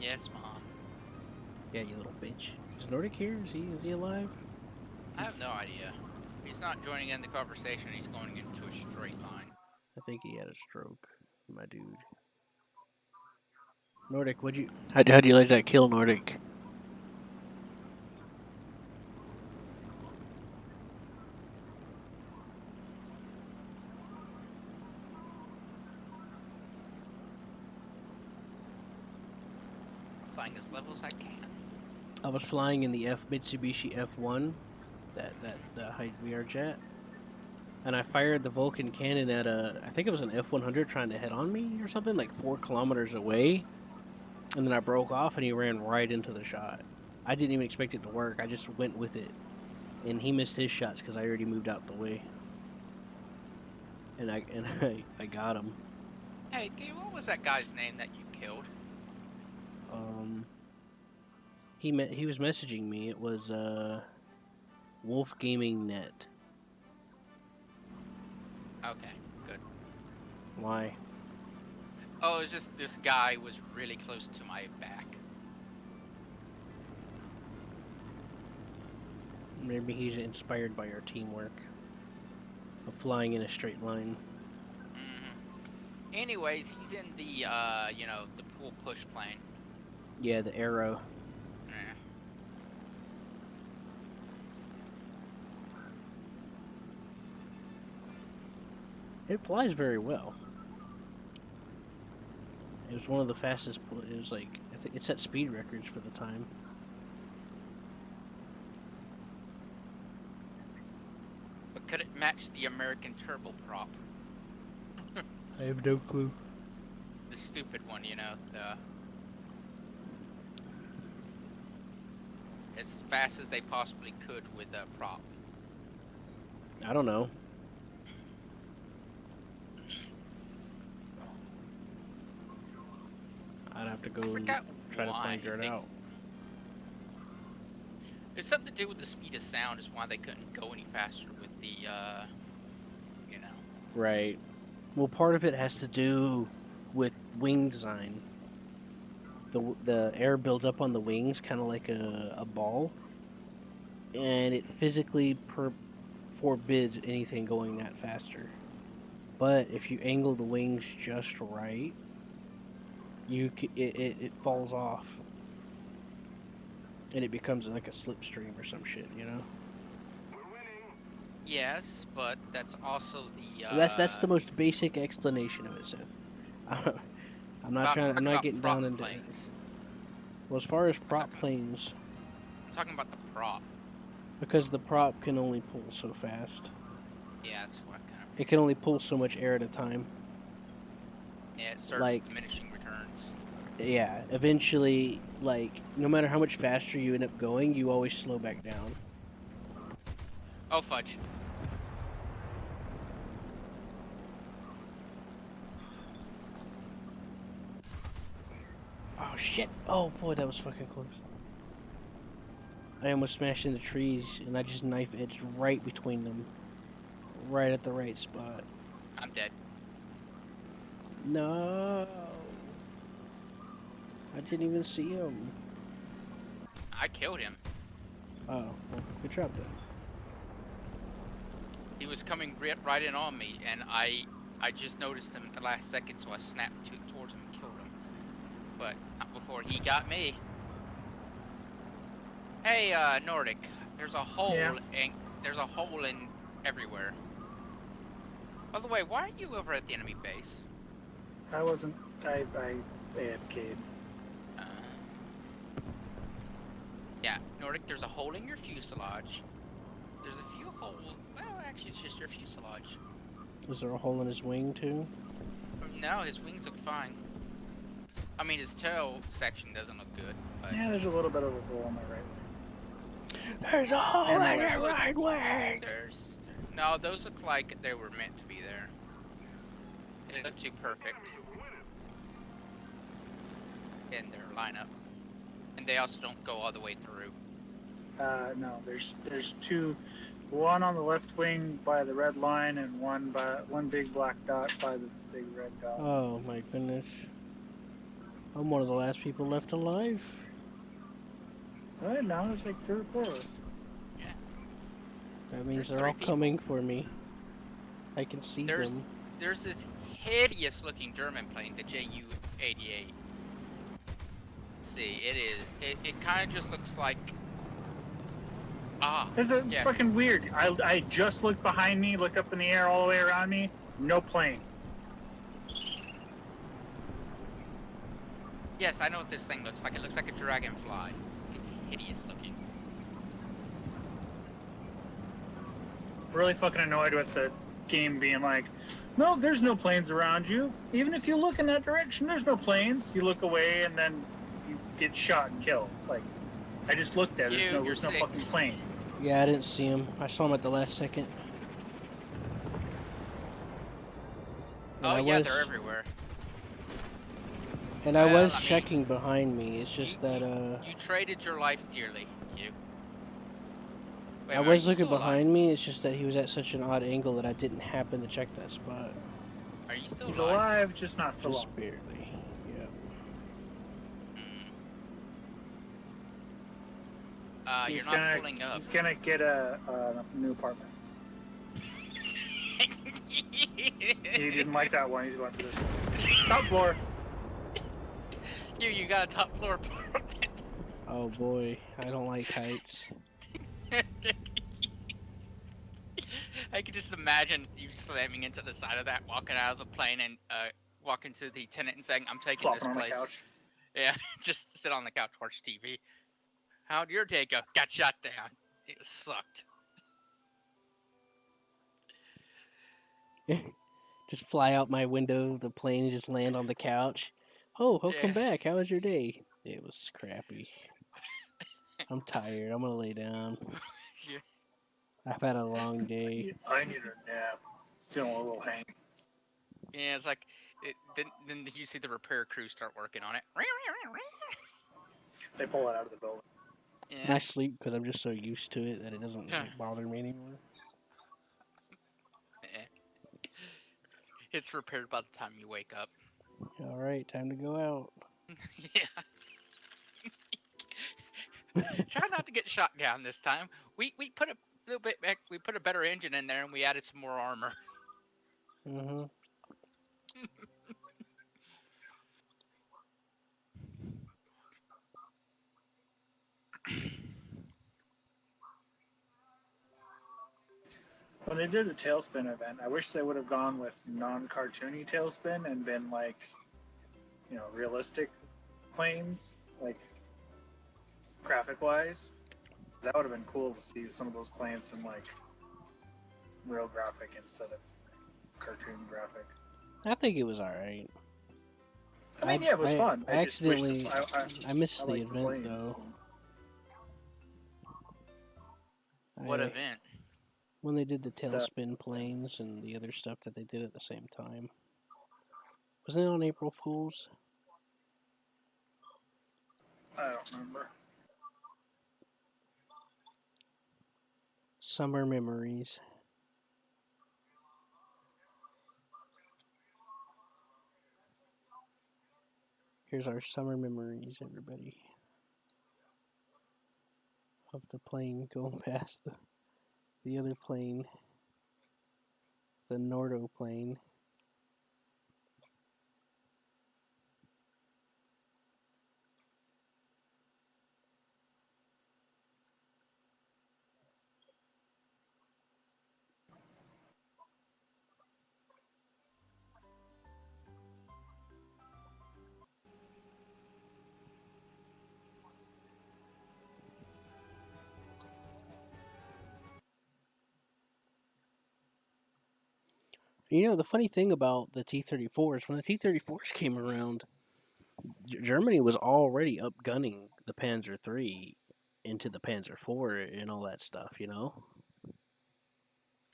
Yes, Mom. Yeah, you little bitch. Is Nordic here? Is he alive? I have no idea. He's not joining in the conversation. He's going into a straight line. I think he had a stroke, my dude. Nordic, how'd you like that kill, Nordic? Flying as level as I can. I was flying in the Mitsubishi F1, the high VR jet, and I fired the Vulcan cannon at I think it was an F100 trying to head on me or something, like 4 kilometers away, and then I broke off and he ran right into the shot. I didn't even expect it to work. I just went with it, and he missed his shots because I already moved out the way, and I got him. Hey, dude, what was that guy's name that you killed? He was messaging me. It was Wolf Gaming Net. Okay, good. Why? Oh, it's just this guy was really close to my back. Maybe he's inspired by our teamwork of flying in a straight line. Anyways, he's in the, you know, the pool push plane. Yeah, the arrow. Yeah. It flies very well. It was one of the fastest. It was like I think it set speed records for the time. But could it match the American turboprop? I have no clue. The stupid one, you know, the... As fast as they possibly could with a prop. I don't know. I'd have to go and forgot try to why figure it they- out. It's something to do with the speed of sound is why they couldn't go any faster with the, you know. Right. Well, part of it has to do with wing design. The air builds up on the wings, kind of like a ball, and it physically forbids anything going that faster. But if you angle the wings just right, it falls off, and it becomes like a slipstream or some shit, you know. Yes, but that's also the That's the most basic explanation of it, Seth. I'm not I'm trying. I'm talking not about getting prop down into. planes. Well, as far as I'm prop talking, planes, I'm talking about the prop. because the prop can only pull so fast. Yeah, that's what kind of. It can only pull so much air at a time. Yeah, it serves Like, diminishing returns. yeah, eventually, like, no matter how much faster you end up going, you always slow back down. Oh fudge! Oh shit! Oh boy, that was fucking close. I almost smashed into trees, and I just knife edged right between them, right at the right spot. I'm dead. No, I didn't even see him. I killed him. Oh, well, good job then. He was coming right in on me, and I just noticed him at the last second, so I snapped towards him and killed him. But not before he got me. Hey, Nordic, there's a hole Yeah. and there's a hole in everywhere. By the way, why aren't you over at the enemy base? I wasn't. I AFK'd. Uh, yeah, Nordic, there's a hole in your fuselage. There's a few holes. Well, actually, it's just your fuselage. Was there a hole in his wing too? No, his wings look fine. I mean, his tail section doesn't look good, but Yeah, there's a little bit of a hole on my right wing. There's a hole And in the your right wing. no, those look like they were meant to be there. They look too perfect in their lineup, and they also don't go all the way through. No, there's two, one on the left wing by the red line, and one big black dot by the big red dot. Oh my goodness. I'm one of the last people left alive. All right, now there's like 3 or 4 of us. That means There's they're 3 all people. coming for me. I can see them. There's this hideous looking German plane, the Ju-88. See, it is. It kind of just looks like. Ah. It's a yes. fucking weird. I just looked behind me, look up in the air all the way around me, no plane. Yes, I know what this thing looks like. It looks like a dragonfly. It's hideous looking. Really fucking annoyed with the game being like, no, there's no planes around you. Even if you look in that direction, there's no planes. You look away and then you get shot and killed. Like, I just looked at it. You're There's no six. fucking plane. Yeah, I didn't see him. I saw him at the last second. And Oh I yeah, was, they're everywhere. And I Well, was I mean, checking behind me. It's just that You traded your life dearly, Q. Wait, I are was you looking still alive? behind me. It's just that he was at such an odd angle that I didn't happen to check that spot. Are you still He's alive? alive, just not for Just long. barely. Yeah. You're He's not gonna, pulling up. he's gonna get a new apartment. He didn't like that one. He's going for this one. Top floor. You got a top floor apartment. Oh boy, I don't like heights. I could just imagine you slamming into the side of that, walking out of the plane, and walking to the tenant and saying, "I'm taking Flopping this on the place." couch. Yeah, just sit on the couch, watch TV. How'd your day go? Got shot down. It sucked. Just fly out my window of the plane and just land on the couch. Oh, welcome Yeah. back. How was your day? It was crappy. I'm tired. I'm gonna lay down. Yeah. I've had a long day. I need a nap. Feeling a little hang. Yeah, it's like, then you see the repair crew start working on it. They pull it out of the building. And I Yeah. sleep because I'm just so used to it that it doesn't like, bother me anymore. It's repaired by the time you wake up. All right, time to go out. Yeah. Try not to get shot down this time. We put a little bit back. We put a better engine in there, and we added some more armor. Mm-hmm. When they did the Tailspin event, I wish they would have gone with non-cartoony Tailspin and been like, realistic planes, like graphic-wise. That would have been cool to see some of those planes in like real graphic instead of cartoon graphic. I think it was all right. I mean, yeah, it was fun. I just wish accidentally, I missed the liked event planes, though. so. What I- event? When they did the tailspin planes and the other stuff that they did at the same time. Wasn't it on April Fool's? I don't remember. Summer memories. Here's our summer memories, everybody. Of the plane going past the other plane. The Nordo plane. You know, the funny thing about the T-34s, when the T-34s came around, Germany was already upgunning the Panzer III into the Panzer IV and all that stuff, you know?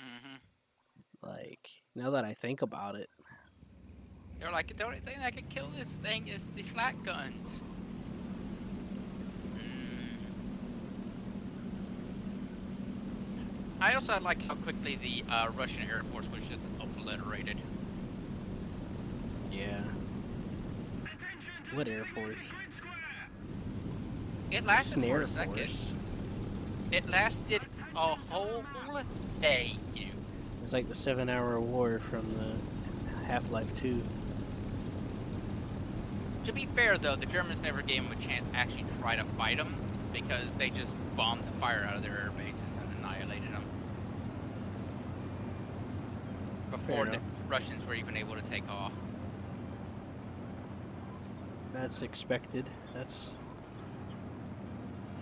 Hmm. Like, now that I think about it, They're like, the only thing that can kill this thing is the flat guns. I also like how quickly the Russian Air Force was just obliterated. yeah. What Air Force? It lasted for Snare a second. Force. It lasted a whole day, you. It's like the 7-hour war from the Half-Life 2. To be fair, though, the Germans never gave them a chance to actually try to fight them because they just bombed the fire out of their air bases and annihilated them before the Russians were even able to take off. That's expected. There That's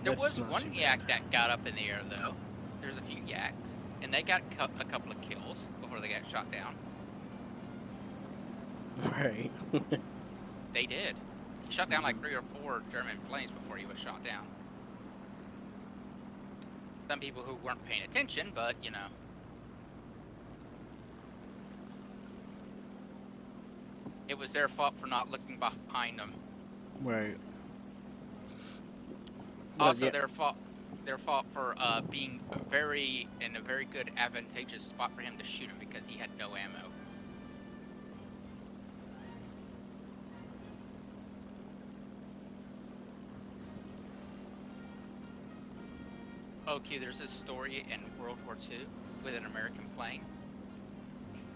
was not one too bad. yak that got up in the air, though. There's a few yaks, and they got a couple of kills before they got shot down. Right. They did. He shot down like 3 or 4 German planes before he was shot down. Some people who weren't paying attention, but you know. It was their fault for not looking behind them. Right. Also, yeah. their fault for being in a very good advantageous spot for him to shoot him because he had no ammo. Okay, there's this story in World War II with an American plane.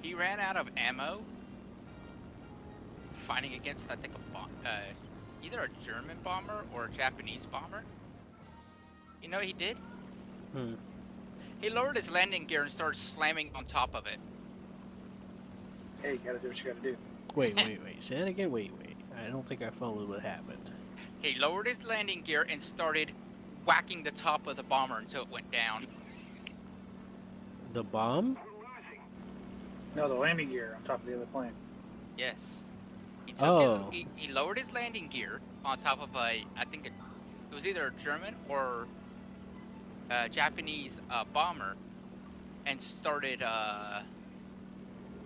He ran out of ammo fighting against, I think, either a German bomber or a Japanese bomber. You know what he did? He lowered his landing gear and started slamming on top of it. Hey, you gotta do what you gotta do. Wait. Say that again? Wait. I don't think I followed what happened. He lowered his landing gear and started whacking the top of the bomber until it went down. The bomb? No, the landing gear on top of the other plane. Yes. He took Oh. he lowered his landing gear on top of I think it was either a German or a Japanese bomber and started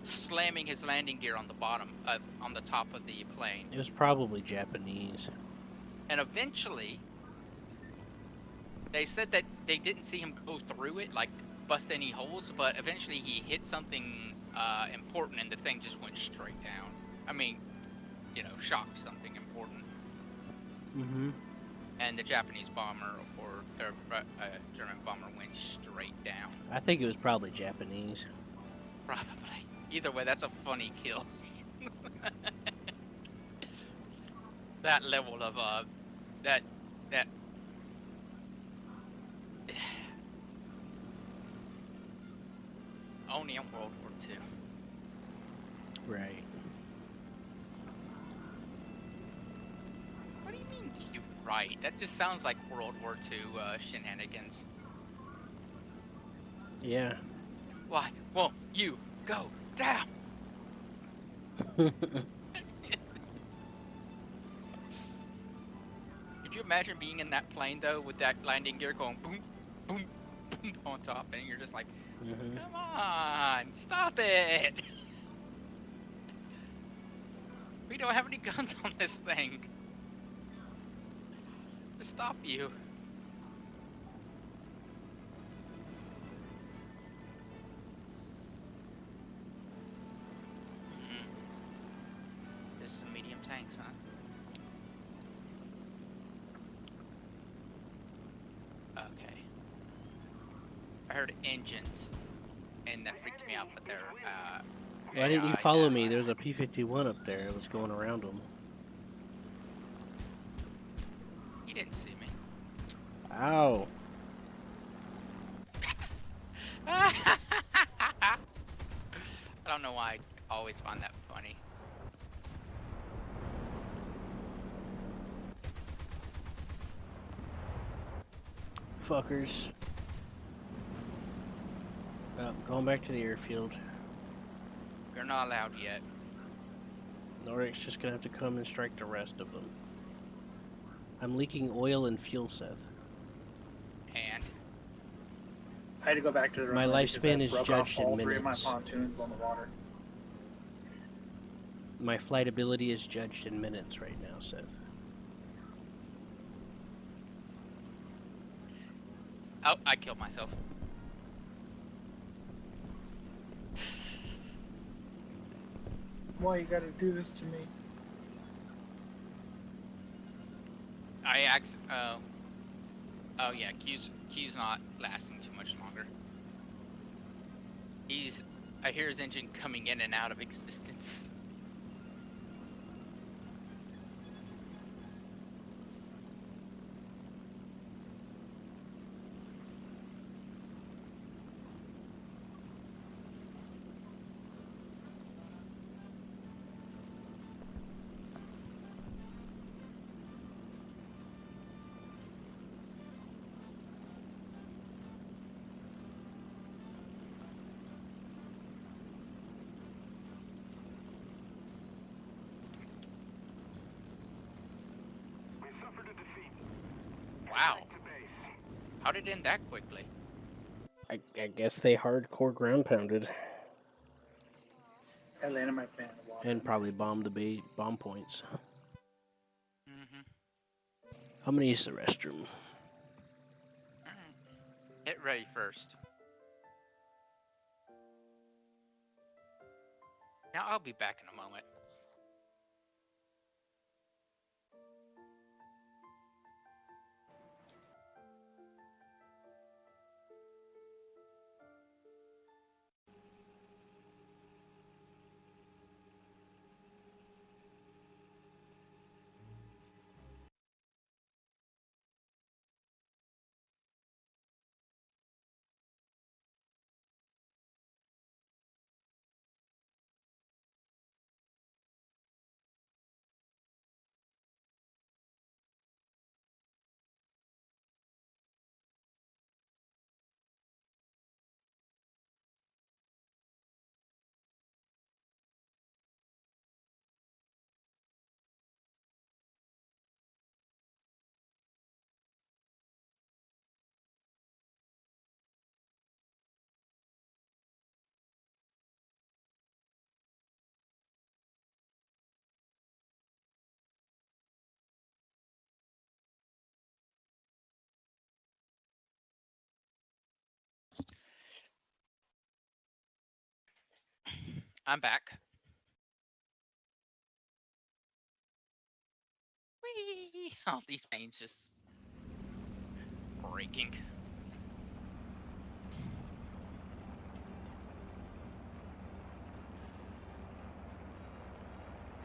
slamming his landing gear on the bottom, on the top of the plane. It was probably Japanese. And eventually, they said that they didn't see him go through it, like bust any holes, but eventually he hit something important and the thing just went straight down. I mean, you know, shocked something important. Mm-hmm. and the Japanese bomber or the German bomber went straight down. I think it was probably Japanese. Probably. Either way, that's a funny kill. That level of that that only in World War II. Right. What do you mean you right? That just sounds like World War II shenanigans. Yeah. Why won't you go down? Could you imagine being in that plane though, with that landing gear going boom, boom, boom on top, and you're just like, hmm come on, stop it! We don't have any guns on this thing to stop you. There's some medium tanks, huh? Okay. I heard engines, and that freaked me out, but they're, Why didn't you AI follow now. me? There's a P-51 up there. It was going around them. You didn't see me. Ow. I don't know why I always find that funny. Fuckers. Going back to the airfield. You're not allowed yet. Nordic's just gonna have to come and strike the rest of them. I'm leaking oil and fuel, Seth. And I had to go back to the My runway because lifespan I is broke judged off all in three of my minutes. pontoons on the water. My flight ability is judged in minutes right now, Seth. oh, I killed myself. Why you gotta do this to me? Oh yeah, Q's not lasting too much longer. I hear his engine coming in and out of existence. We suffered a defeat. Wow, Back to base. how did it end that quickly? I guess they hardcore ground pounded I landed my plane in the water. and probably bombed the bomb points. Mm-hmm. I'm gonna use the restroom. Get ready first. Now I'll be back in a moment. I'm back. Whee! Oh, these pains just braking.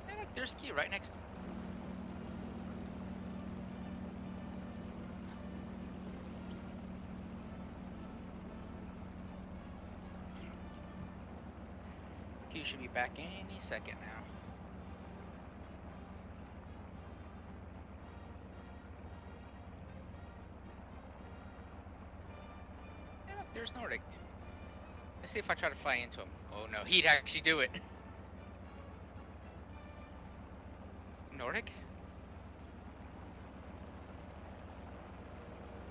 Hey, look, there's Ski right next to him. Q should be back any second now. Hey, look, there's Nordic. Let's see if I try to fly into him. Oh no, he'd actually do it. Nordic?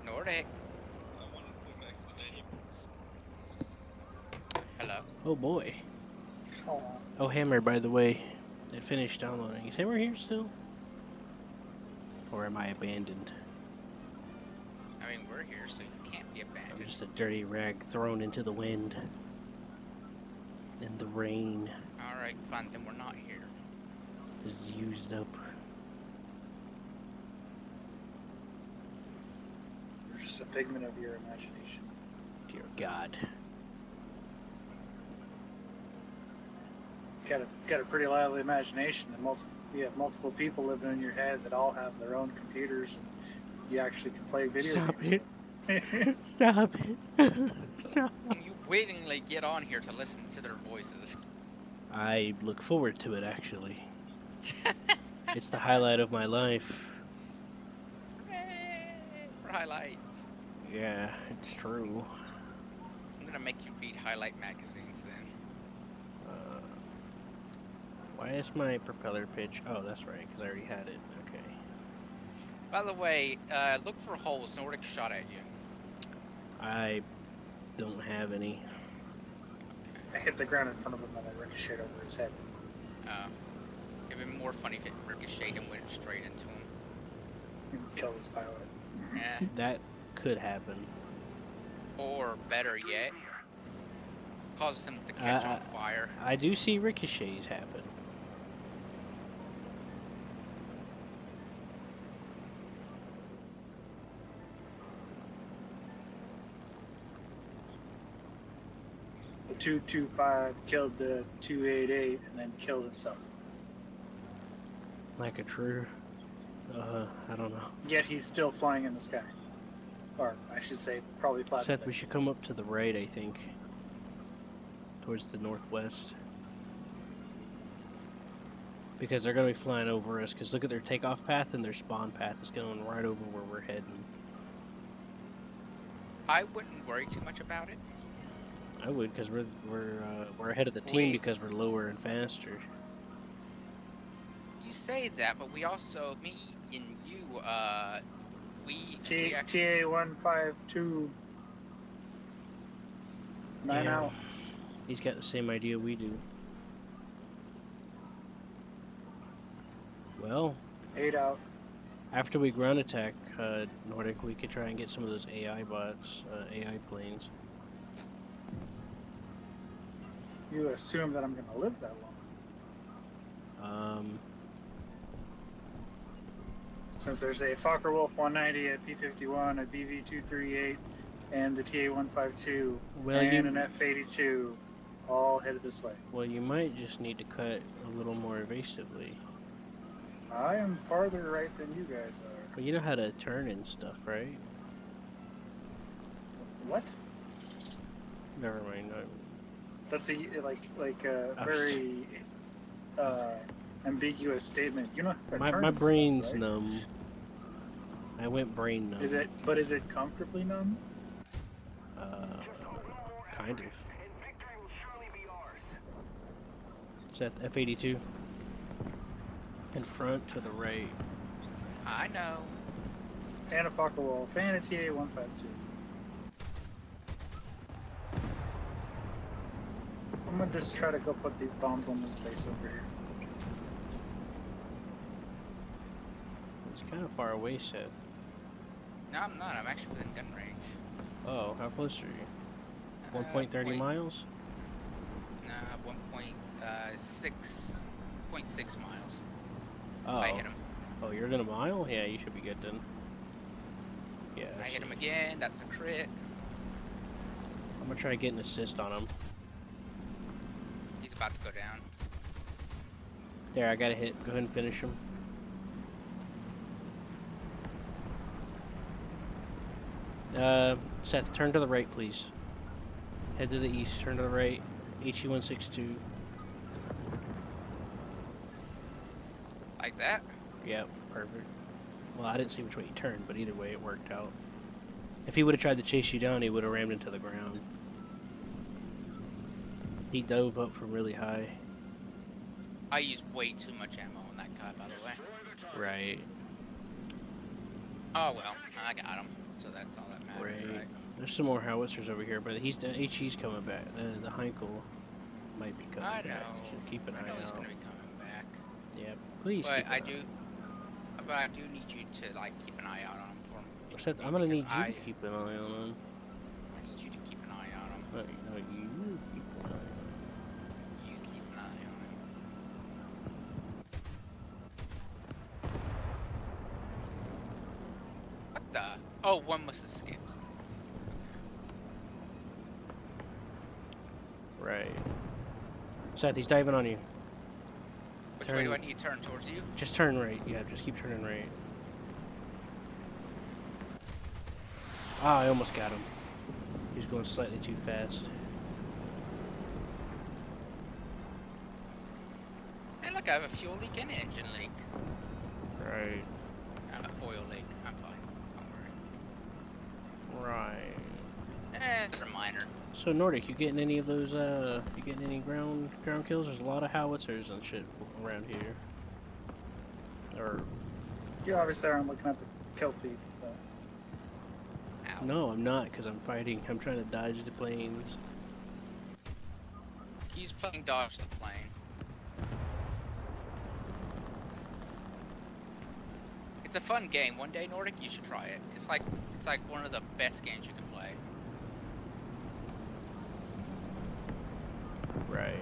Nordic? Hello? Oh boy. Oh, Oh, Hammer, by the way, it finished downloading. Is Hammer here still? Or am I abandoned? I mean, we're here, so you can't be I'm abandoned. just a dirty rag thrown into the wind. In the rain. Alright, fine, then we're not here. Just used up. you're just a figment of your imagination. Dear God. Got a pretty lively imagination, and you have multiple people living in your head that all have their own computers, and you actually can play video Stop games. it. Stop it. Stop. You willingly get on here to listen to their voices. I look forward to it, actually. It's the highlight of my life. Hooray for highlight. Yeah, it's true. I'm gonna make you read highlight magazines then. Why is my propeller pitch? Oh, that's right, because I already had it. Okay. By the way, look for holes. Nordic shot at you. I don't have any. I hit the ground in front of him and I ricocheted over his head. It'd be more funny if it ricocheted and went straight into him. And killed his pilot. Eh. That could happen. Or better yet, causes him to catch on fire. I do see ricochets happen. The 225 killed the 288 and then killed himself. Like a true. I don't know. Yet he's still flying in the sky. Or, I should say, probably flat Seth, space. we should come up to the right, I think. Towards the northwest. Because they're going to be flying over us. Because look at their takeoff path and their spawn path is going right over where we're heading. I wouldn't worry too much about it. I would, because we're ahead of the team Wait. because we're lower and faster. You say that, but we also, me and you, we TA152. 9 Yeah. out. He's got the same idea we do. Well, 8 out. after we ground attack Nordic, we could try and get some of those AI bots, AI planes. You assume that I'm going to live that long. Since there's a Fokker Wolf 190, a P-51, a BV-238, and the TA-152, Well, and an F-82, all headed this way. Well, you might just need to cut a little more evasively. I am farther right than you guys are. But you know how to turn and stuff, right? What? Never mind. No. That's a Oh, very ambiguous statement. You know how to turn My and brain's stuff, right? numb. I went brain numb. Is it comfortably numb? Kind of. Seth, F-82. In front to the right. I know. And a Fokker Wolf, and a TA-152. I'm gonna just try to go put these bombs on this base over here. It's kind of far away, Seth. No, I'm not. I'm actually within gun range. Oh, how close are you? 1.30 point- miles? Nah, 1.6 miles. Oh. I hit him. Oh, you're in a mile? Yeah, you should be good then. Yeah, I hit see. him again. That's a crit. I'm gonna try to get an assist on him. He's about to go down. There, I got a hit. Go ahead and finish him. Seth, turn to the right, please. Head to the east. Turn to the right. HE162. Like that. Yep, perfect. Well, I didn't see which way he turned, but either way, it worked out. If he would have tried to chase you down, he would have rammed into the ground. He dove up from really high. I used way too much ammo on that guy, by the way. Right. Oh well, I got him. So that's all that matters, Right. right? There's some more howitzers over here, but HE's coming back. The Heinkel might be coming I back. know. Should keep an I know eye he's out. gonna be coming back. Yep. Please But keep an I eye do. But I do need you to like keep an eye out on him for me. Seth, I'm gonna need you because to keep an eye on him. I need you to keep an eye on him. No, you keep an eye on him. You keep an eye on him. What the? Oh, one must have skipped. Right. Seth, he's diving on you. Which way do I Turn. need to turn towards you? Just turn right. Yeah, just keep turning right. Ah, I almost got him. He was going slightly too fast. Hey, look, I have a fuel leak and an engine leak. Right. An oil leak. I'm fine. Don't worry. Right. They're minor. So Nordic, you getting any of those? You getting any ground kills? There's a lot of howitzers and shit around here. Or You obviously aren't looking at the kill feed. But Ow. no, I'm not, because I'm fighting. I'm trying to dodge the planes. He's playing dodge the plane. It's a fun game. One day, Nordic, you should try it. It's like one of the best games you can play. Right.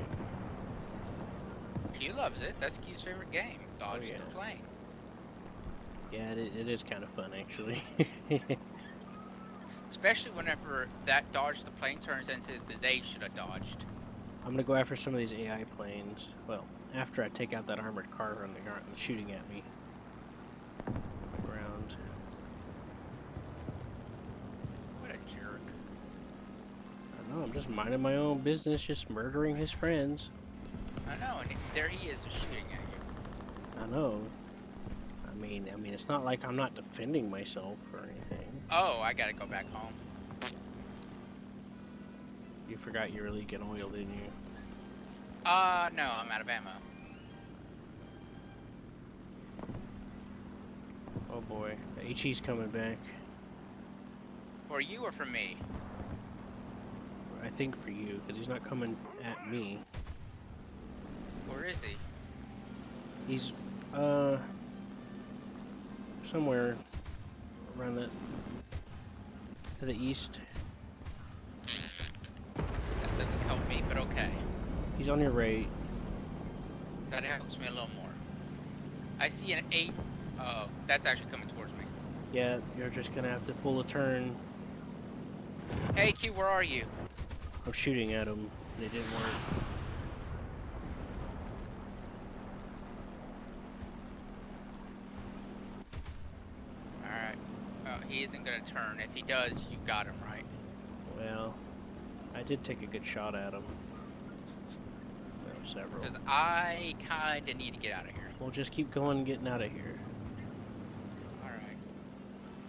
Q loves it. That's Q's favorite game. Dodge yeah. the plane. Yeah, it is kind of fun actually. Especially whenever that dodge the plane turns into the they should have dodged. I'm gonna go after some of these AI planes. Well, after I take out that armored car on the ground shooting at me. On the ground. What a jerk. I know. I'm just minding my own business, just murdering his friends. I know, and there he is just shooting at you. I know. I mean, it's not like I'm not defending myself or anything. Oh, I gotta go back home. You forgot you were leaking oil, didn't you? No, I'm out of ammo. Oh boy, the HE's coming back. For you or for me? I think for you, because he's not coming at me. Where is he? He's, somewhere around to the east. That doesn't help me, but okay. He's on your right. That helps me a little more. I see an 8. Oh, that's actually coming towards me. Yeah, you're just gonna have to pull a turn. Hey, Q, where are you? I'm shooting at him, and it didn't work. Alright. He isn't gonna turn. If he does, you got him right. Well, I did take a good shot at him. Well, several. Because I kinda need to get out of here. We'll just keep going and getting out of here. Alright.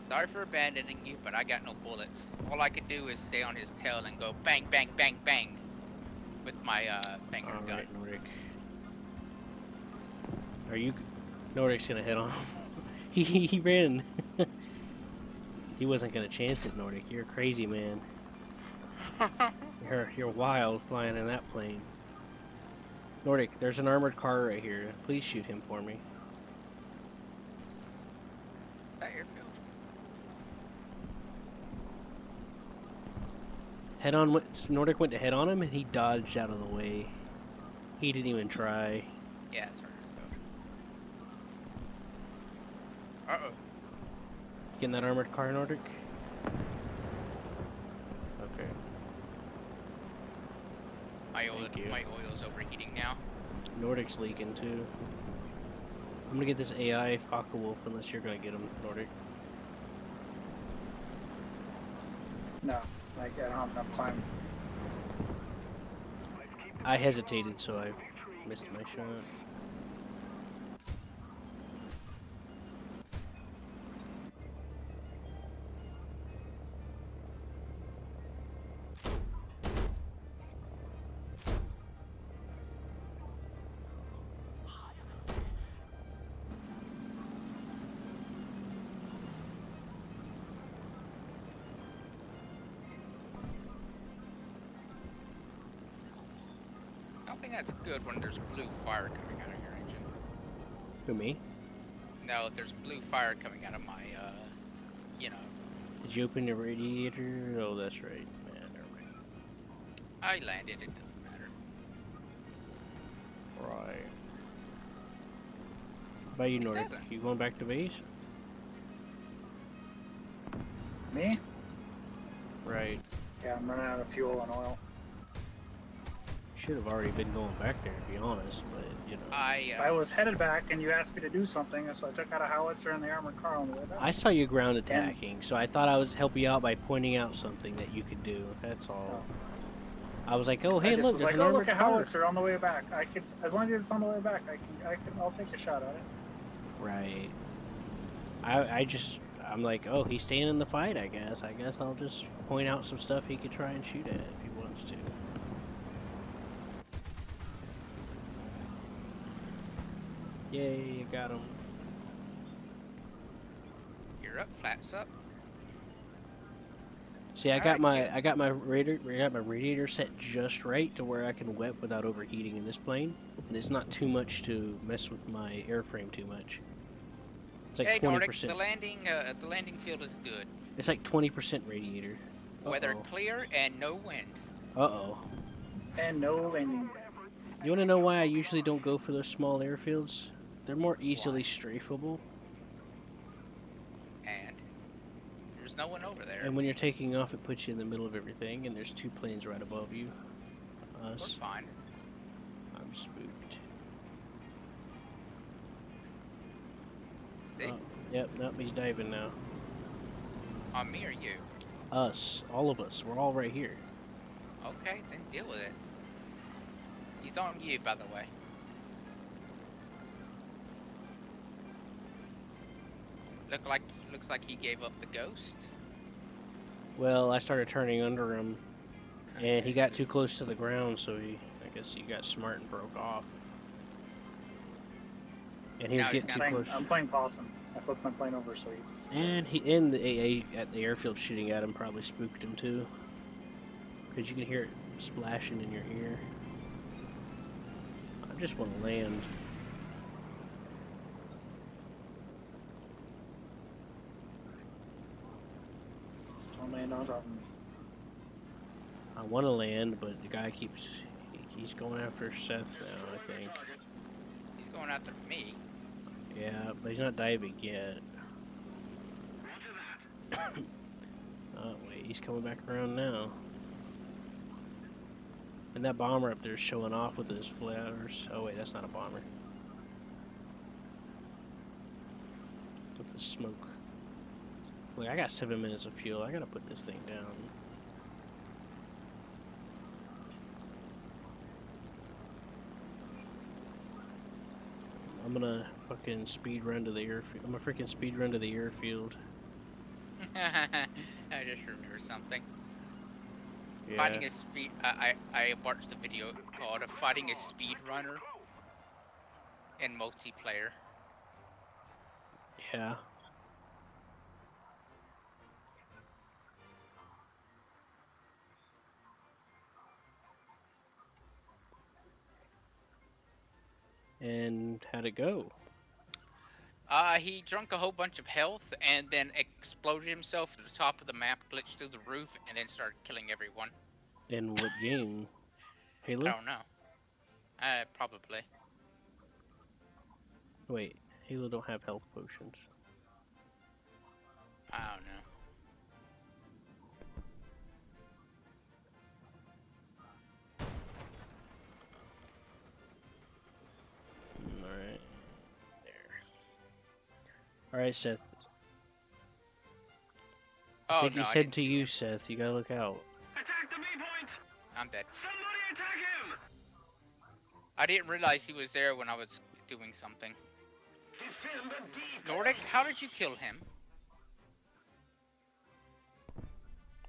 Sorry for abandoning you, but I got no bullets. All I could do is stay on his tail and go bang, bang, bang, bang with my banger gun. Alright, Nordic. Are you... Nordic's gonna hit on him. He ran. He wasn't gonna chance it, Nordic. You're a crazy man. You're wild flying in that plane. Nordic, there's an armored car right here. Please shoot him for me. Is that your field? Head on. Nordic went to head on him, and he dodged out of the way. He didn't even try. Yeah, it's our field. Uh-oh. leak in that armored car, Nordic. Okay. Thank you. My oil's overheating now. Nordic's leaking too. I'm gonna get this AI Faka Wolf unless you're gonna get him, Nordic. No, like I don't have enough climb. I hesitated, so I missed my shot. I don't think that's good when there's blue fire coming out of your engine. Who, me? No, if there's blue fire coming out of my, you know, Did you open the radiator? Oh, that's right. Man, never mind. I landed, it doesn't matter. Right. How about you, Nordic? doesn't. You going back to base? Me? Right. Yeah, I'm running out of fuel and oil. Should have already been going back there, to be honest, but, you know. I was headed back, and you asked me to do something, so I took out a howitzer and the armored car on the way back. I saw you ground attacking, so I thought I was help you out by pointing out something that you could do. That's all. I was like, oh, I hey, just look, was there's like, an oh, armored look, a car. howitzer on the way back. I could, as long as it's on the way back, I'll take a shot at it. Right. I'm like, oh, he's staying in the fight, I guess. I guess I'll just point out some stuff he could try and shoot at if he wants to. Yay, got him. You're up, flaps up. See, I Alright, got my radiator set just right to where I can wet without overheating in this plane, and it's not too much to mess with my airframe too much. It's like Hey, Nordic, 20%. the landing field is good. It's like 20% radiator. Weather Uh-oh. clear and no wind. Uh-oh. And no landing. You want to know why I usually don't go for those small airfields? They're more easily strafable, And there's no one over there. and when you're taking off, it puts you in the middle of everything, and there's two planes right above you. We're Us. fine. I'm spooked. See? Oh, yep, nope, he's diving now. On me or you? Us, all of us, we're all right here. Okay, then deal with it. He's on you, by the way. Looks like he gave up the ghost. Well, I started turning under him, and he got too close to the ground, so I guess he got smart and broke off. And he was Now he's getting too got- close. I'm playing possum. I flipped my plane over so he can And the AA at the airfield shooting at him probably spooked him too, because you can hear it splashing in your ear. I just want to land. Don't land on top of me. I want to land, but the guy he's going after Seth now, I think. He's going after me. Yeah, but he's not diving yet. Oh wait, he's coming back around now. And that bomber up there is showing off with his flares. Oh wait, that's not a bomber. With the smoke. Look, I got 7 minutes of fuel. I gotta put this thing down. I'm gonna fucking speed run to the airfield. I'm gonna freaking speed run to the airfield. I just remember something. Yeah. Fighting a speed. I watched a video called "Fighting a Speed Runner" in multiplayer. Yeah. And how'd it go? He drank a whole bunch of health and then exploded himself to the top of the map, glitched through the roof, and then started killing everyone. In what game? I Halo? don't know. Probably. Wait, Halo don't have health potions. I don't know. Alright. There. Alright, Seth. I Oh think no, he I said didn't to see you, him. Seth, you gotta look out. Attack the B point! I'm dead. Somebody attack him! I didn't realize he was there when I was doing something. Defend the D Nordic, how did you kill him?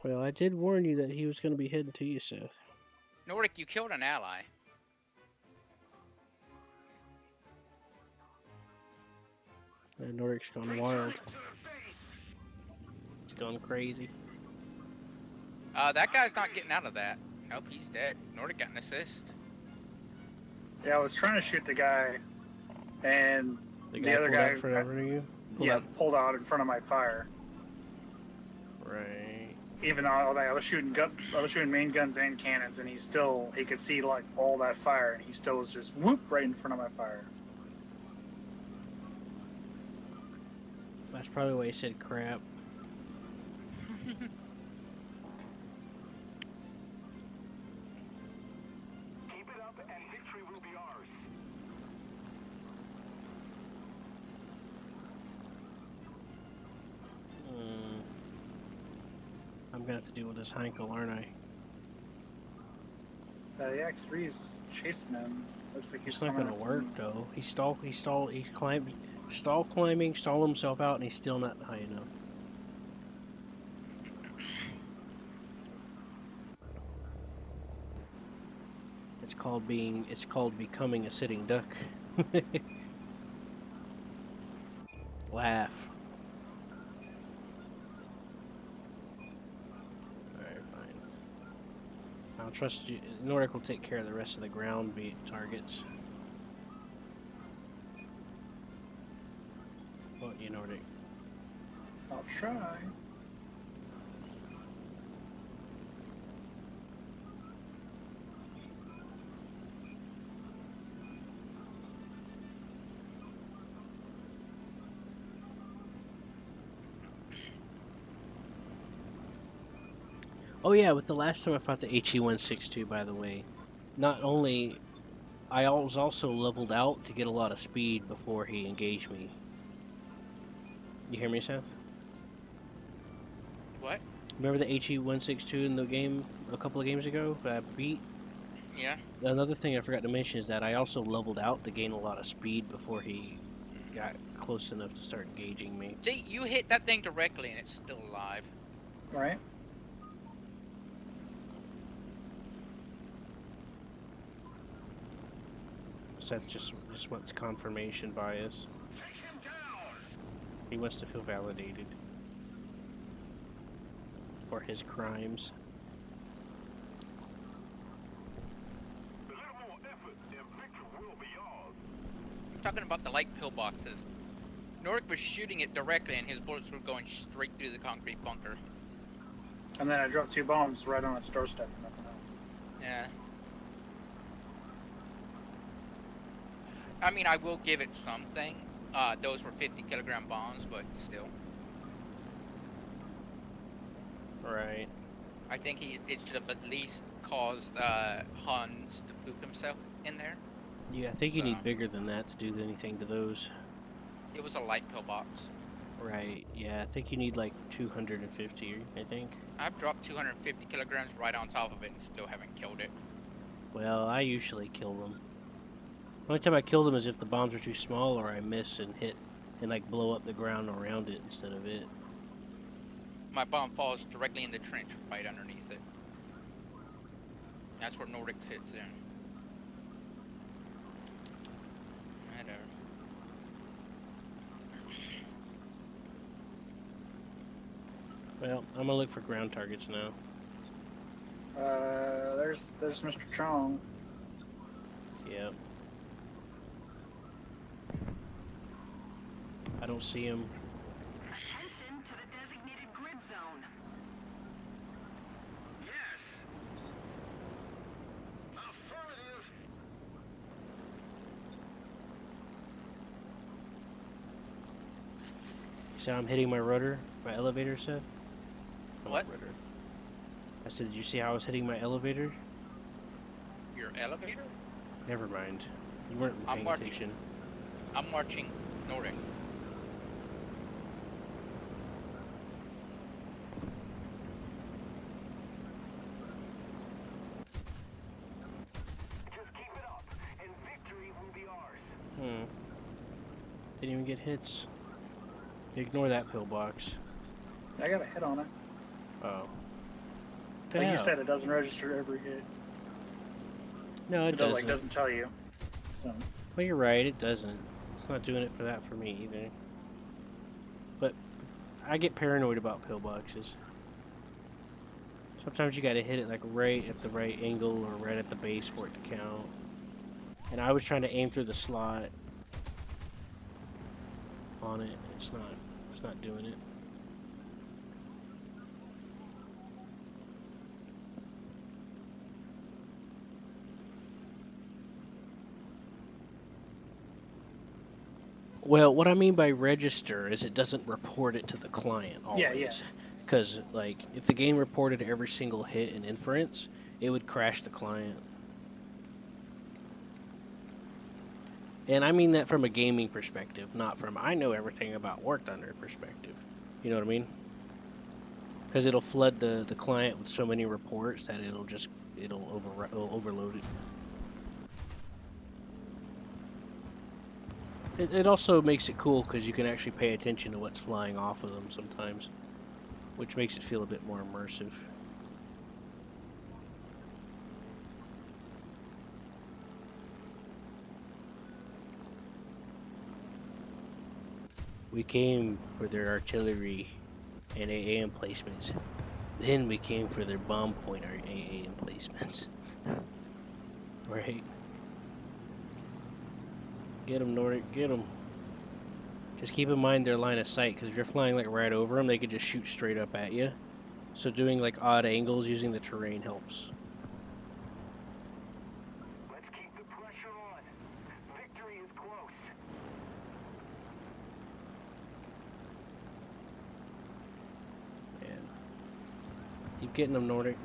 Well, I did warn you that he was gonna be heading to you, Seth. Nordic, you killed an ally. And Nordic's gone wild. He's gone crazy. That guy's not getting out of that. Nope, he's dead. Nordic got an assist. Yeah, I was trying to shoot the guy, and The the guy other pulled guy out for over you? pulled out in front of my fire. Right. Even though I was shooting main guns and cannons, and he could see like all that fire, and he still was just whoop right in front of my fire. That's probably why he said crap. Keep it up and victory will be ours. I'm gonna have to deal with this Heinkel, aren't I? The X3's chasing him. Looks like he's It's not coming gonna up work from- though. He climbed, climbing, stalled himself out, and he's still not high enough. It's called becoming a sitting duck. Laugh. Alright, fine. I'll trust you. Nordic will take care of the rest of the ground beat targets. What you Nordic? I'll try. Oh yeah, with the last time I fought the HE-162, by the way, not only I was also leveled out to get a lot of speed before he engaged me. You hear me, Seth? What? Remember the HE-162 in the game a couple of games ago that I beat? Yeah. Another thing I forgot to mention is that I also leveled out to gain a lot of speed before he got close enough to start engaging me. See, you hit that thing directly and it's still alive. Right? Seth just wants confirmation bias. Take him down! He wants to feel validated for his crimes. A little more effort and victory will be ours. I'm talking about the light pillboxes. Nordic was shooting it directly and his bullets were going straight through the concrete bunker. And then I dropped 2 bombs right on its doorstep. Nothing else. Yeah. I mean, I will give it something. Those were 50-kilogram bombs, but still. Right. I think it should have at least caused Hans to poop himself in there. Yeah, I think you So- need bigger than that to do anything to those. It was a light pillbox. Right, yeah, I think you need like 250, I think. I've dropped 250 kilograms right on top of it and still haven't killed it. Well, I usually kill them. The only time I kill them is if the bombs are too small or I miss and hit and like blow up the ground around it instead of it. My bomb falls directly in the trench right underneath it. That's where Nordic's hits in. Whatever. Well, I'm gonna look for ground targets now. There's Mr. Chong. Yep. I don't see him. Attention to the designated grid zone. Yes. Affirmative. See how I'm hitting my rudder? My elevator, Seth? Oh, What? Ritter. I said, did you see how I was hitting my elevator? Your elevator? Never mind. You weren't I'm paying marching. attention. I'm marching nordic. Just keep it up, and victory will be ours. Didn't even get hits. Ignore that pillbox. I got a hit on it. Oh. Like you Hell. said, it doesn't register every hit. No, it It does, doesn't. doesn't tell you. So Well, you're right. It doesn't. It's not doing it for that for me either. But I get paranoid about pillboxes. Sometimes you gotta hit it like right at the right angle or right at the base for it to count. And I was trying to aim through the slot on it. It's not doing it. Well, what I mean by register is it doesn't report it to the client always. Yeah, yeah. Because, like, if the game reported every single hit in inference, it would crash the client. And I mean that from a gaming perspective, not from I know everything about War Thunder perspective. You know what I mean? Because it'll flood the client with so many reports that it'll overload it. It also makes it cool because you can actually pay attention to what's flying off of them sometimes, which makes it feel a bit more immersive. We came for their artillery and AA emplacements. Then we came for their bomb point AA emplacements. Right? Get them, Nordic, get them. Just keep in mind their line of sight, because if you're flying like right over them, they could just shoot straight up at you. So doing like odd angles using the terrain helps. Let's keep the pressure on. Victory is close. And keep getting them, Nordic.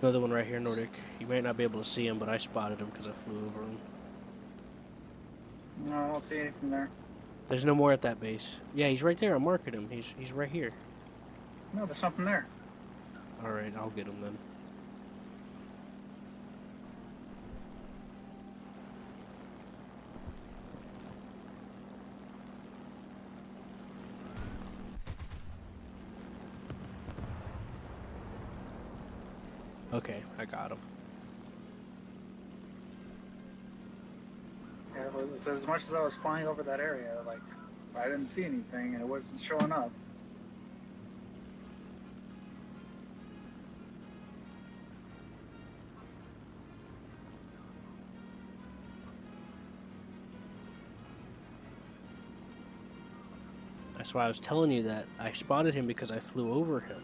Another one right here, Nordic. You might not be able to see him, but I spotted him because I flew over him. no, I don't see anything there. There's no more at that base. Yeah, he's right there. I'm marking him. He's right here. No, there's something there. All right, I'll get him then. Okay, I got him. Yeah, so as much as I was flying over that area, like I didn't see anything, and it wasn't showing up. That's why I was telling you that I spotted him because I flew over him.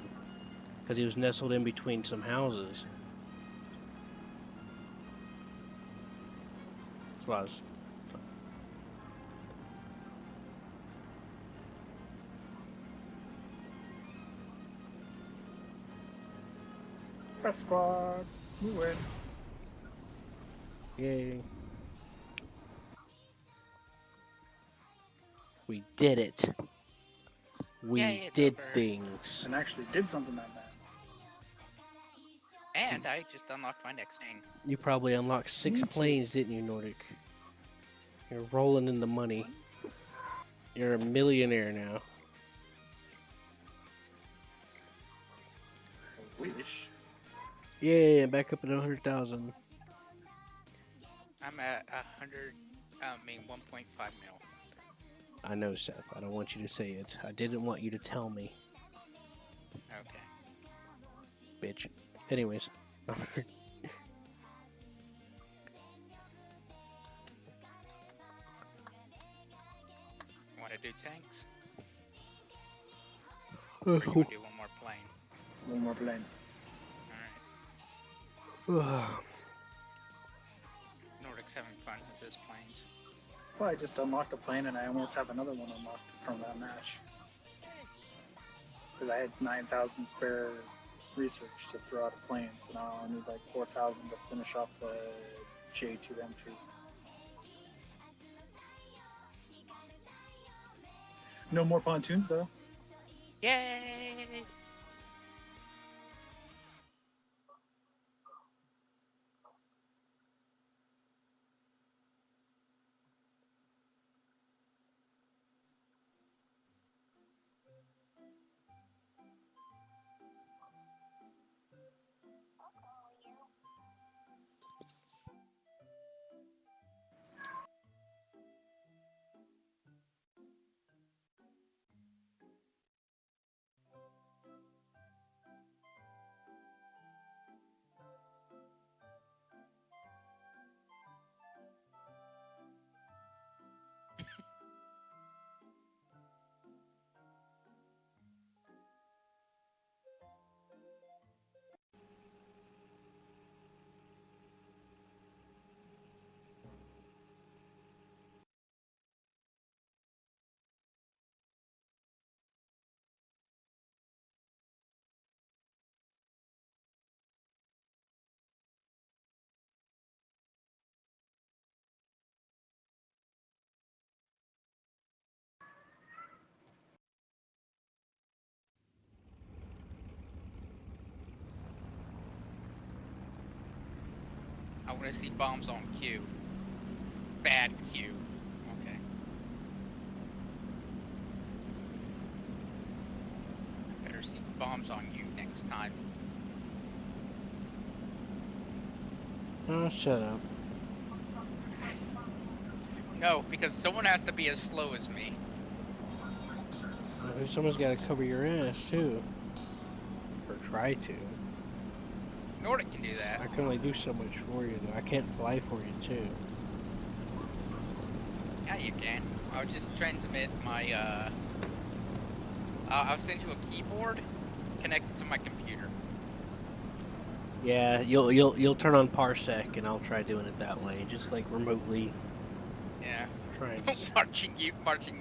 Because he was nestled in between some houses. That's why I was... Best squad, we win. Yay. We did it. We Yay, it's did over. things. And actually did something that bad. And I just unlocked my next thing. You probably unlocked 6 Me too. planes, didn't you, Nordic? You're rolling in the money. You're a millionaire now. I wish. Yeah, back up at 100,000. I'm at 1.5 mil. I know, Seth. I don't want you to say it. I didn't want you to tell me, Okay. bitch. Anyways. Want to do tanks? Uh, Or you want to do one more plane? One more plane. Alright. likes having fun with his planes. Well, I just unlocked a plane and I almost have another one unlocked from that match. Because I had 9,000 spare research to throw out a plane, so now I need like 4,000 to finish off the J2M2. No more pontoons though. Yay! I want to see bombs on Q. Bad Q. Okay. Better see bombs on you next time. Oh, shut up. No, because someone has to be as slow as me. Well, someone's got to cover your ass, too. Or try to. Nordic can do that. I can only do so much for you, though. I can't fly for you, too. Yeah, you can. I'll just transmit my, I'll send you a keyboard connected to my computer. Yeah, you'll turn on Parsec, and I'll try doing it that way, just like remotely. Yeah. Try and s- marching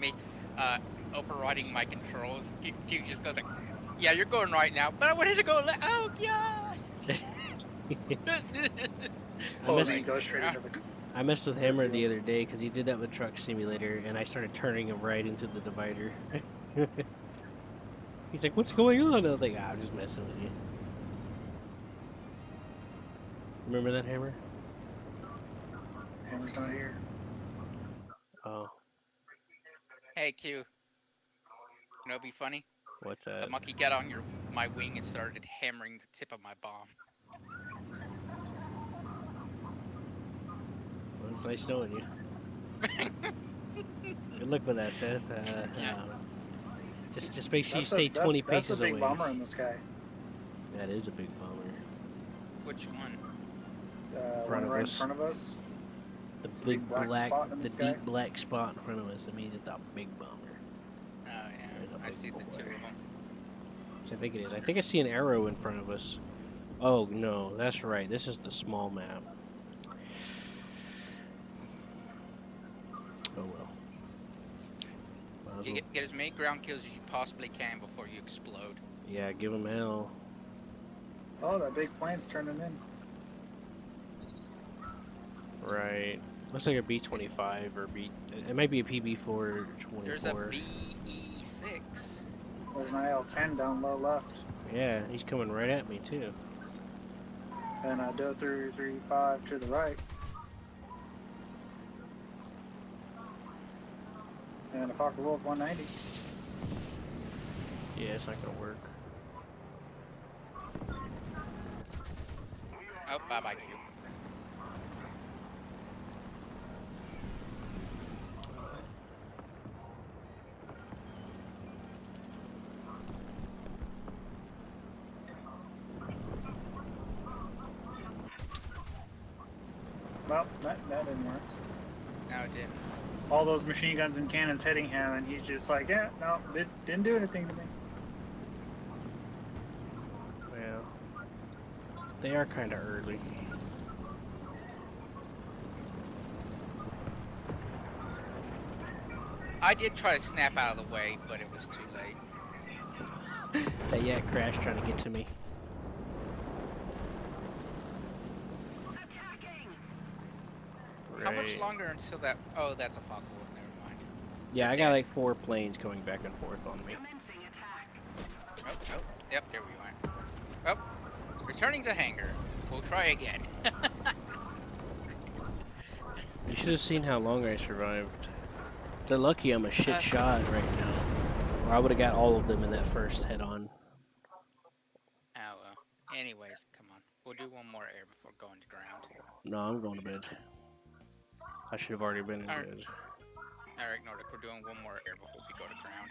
me, overriding my controls. Q just goes like, yeah, you're going right now, but I wanted to go oh, yeah! Oh, missed- then it goes straight into the. I messed with Hammer the other day because he did that with Truck Simulator, and I started turning him right into the divider. He's like, "What's going on?" I was like, "I'm just messing with you." Remember that, Hammer? Hammer's not here. Oh, Hey, Q. You know, it'd be funny. what's The that? monkey got on my wing and started hammering the tip of my bomb. Well, it's nice knowing you. Good luck with that, Seth. Yeah. Just make sure you That's stay 20 that's paces a big away. bomber in the sky. That is a big bomber. Which one? Front One of right us. in front of us. The It's a big big black spot in the sky. deep black spot in front of us. I mean, it's a big bomber. Oh yeah, There's a I big see the boy. two of them. So I think it is. I think I see an arrow in front of us. Oh no, that's right. This is the small map. Oh well. Might as You well- get as many ground kills as you possibly can before you explode. Yeah, give him hell. Oh, that big plane's turning in. Right. Looks like a B-25 or B. It might be a PB-4 There's a 24. BE6. There's an IL-10 down low left. Yeah, he's coming right at me too. And a Do 335 to the right. And a Fokker Wolf 190. Yeah, it's not gonna work. Oh, bye bye, Q. Well, that didn't work. No, it didn't. All those machine guns and cannons hitting him, and he's just like, yeah, no, didn't do anything to me. Well, they are kind of early. I did try to snap out of the way, but it was too late. That yak crashed trying to get to me. How much Right. longer until that? Oh, that's a Focke Wolf. Never mind. Yeah, I You're got dead. like 4 planes going back and forth on me. Oh, oh, yep, there we went. Oh, returning to hangar. We'll try again. You should have seen how long I survived. They're lucky I'm a shit shot right now. Or I would have got all of them in that first head-on. Oh well. Anyways, come on. We'll do one more air before going to ground. No, I'm going to bed. I should have already been in Alright. bed. Alright, Nordic, we're doing one more air before we go to ground.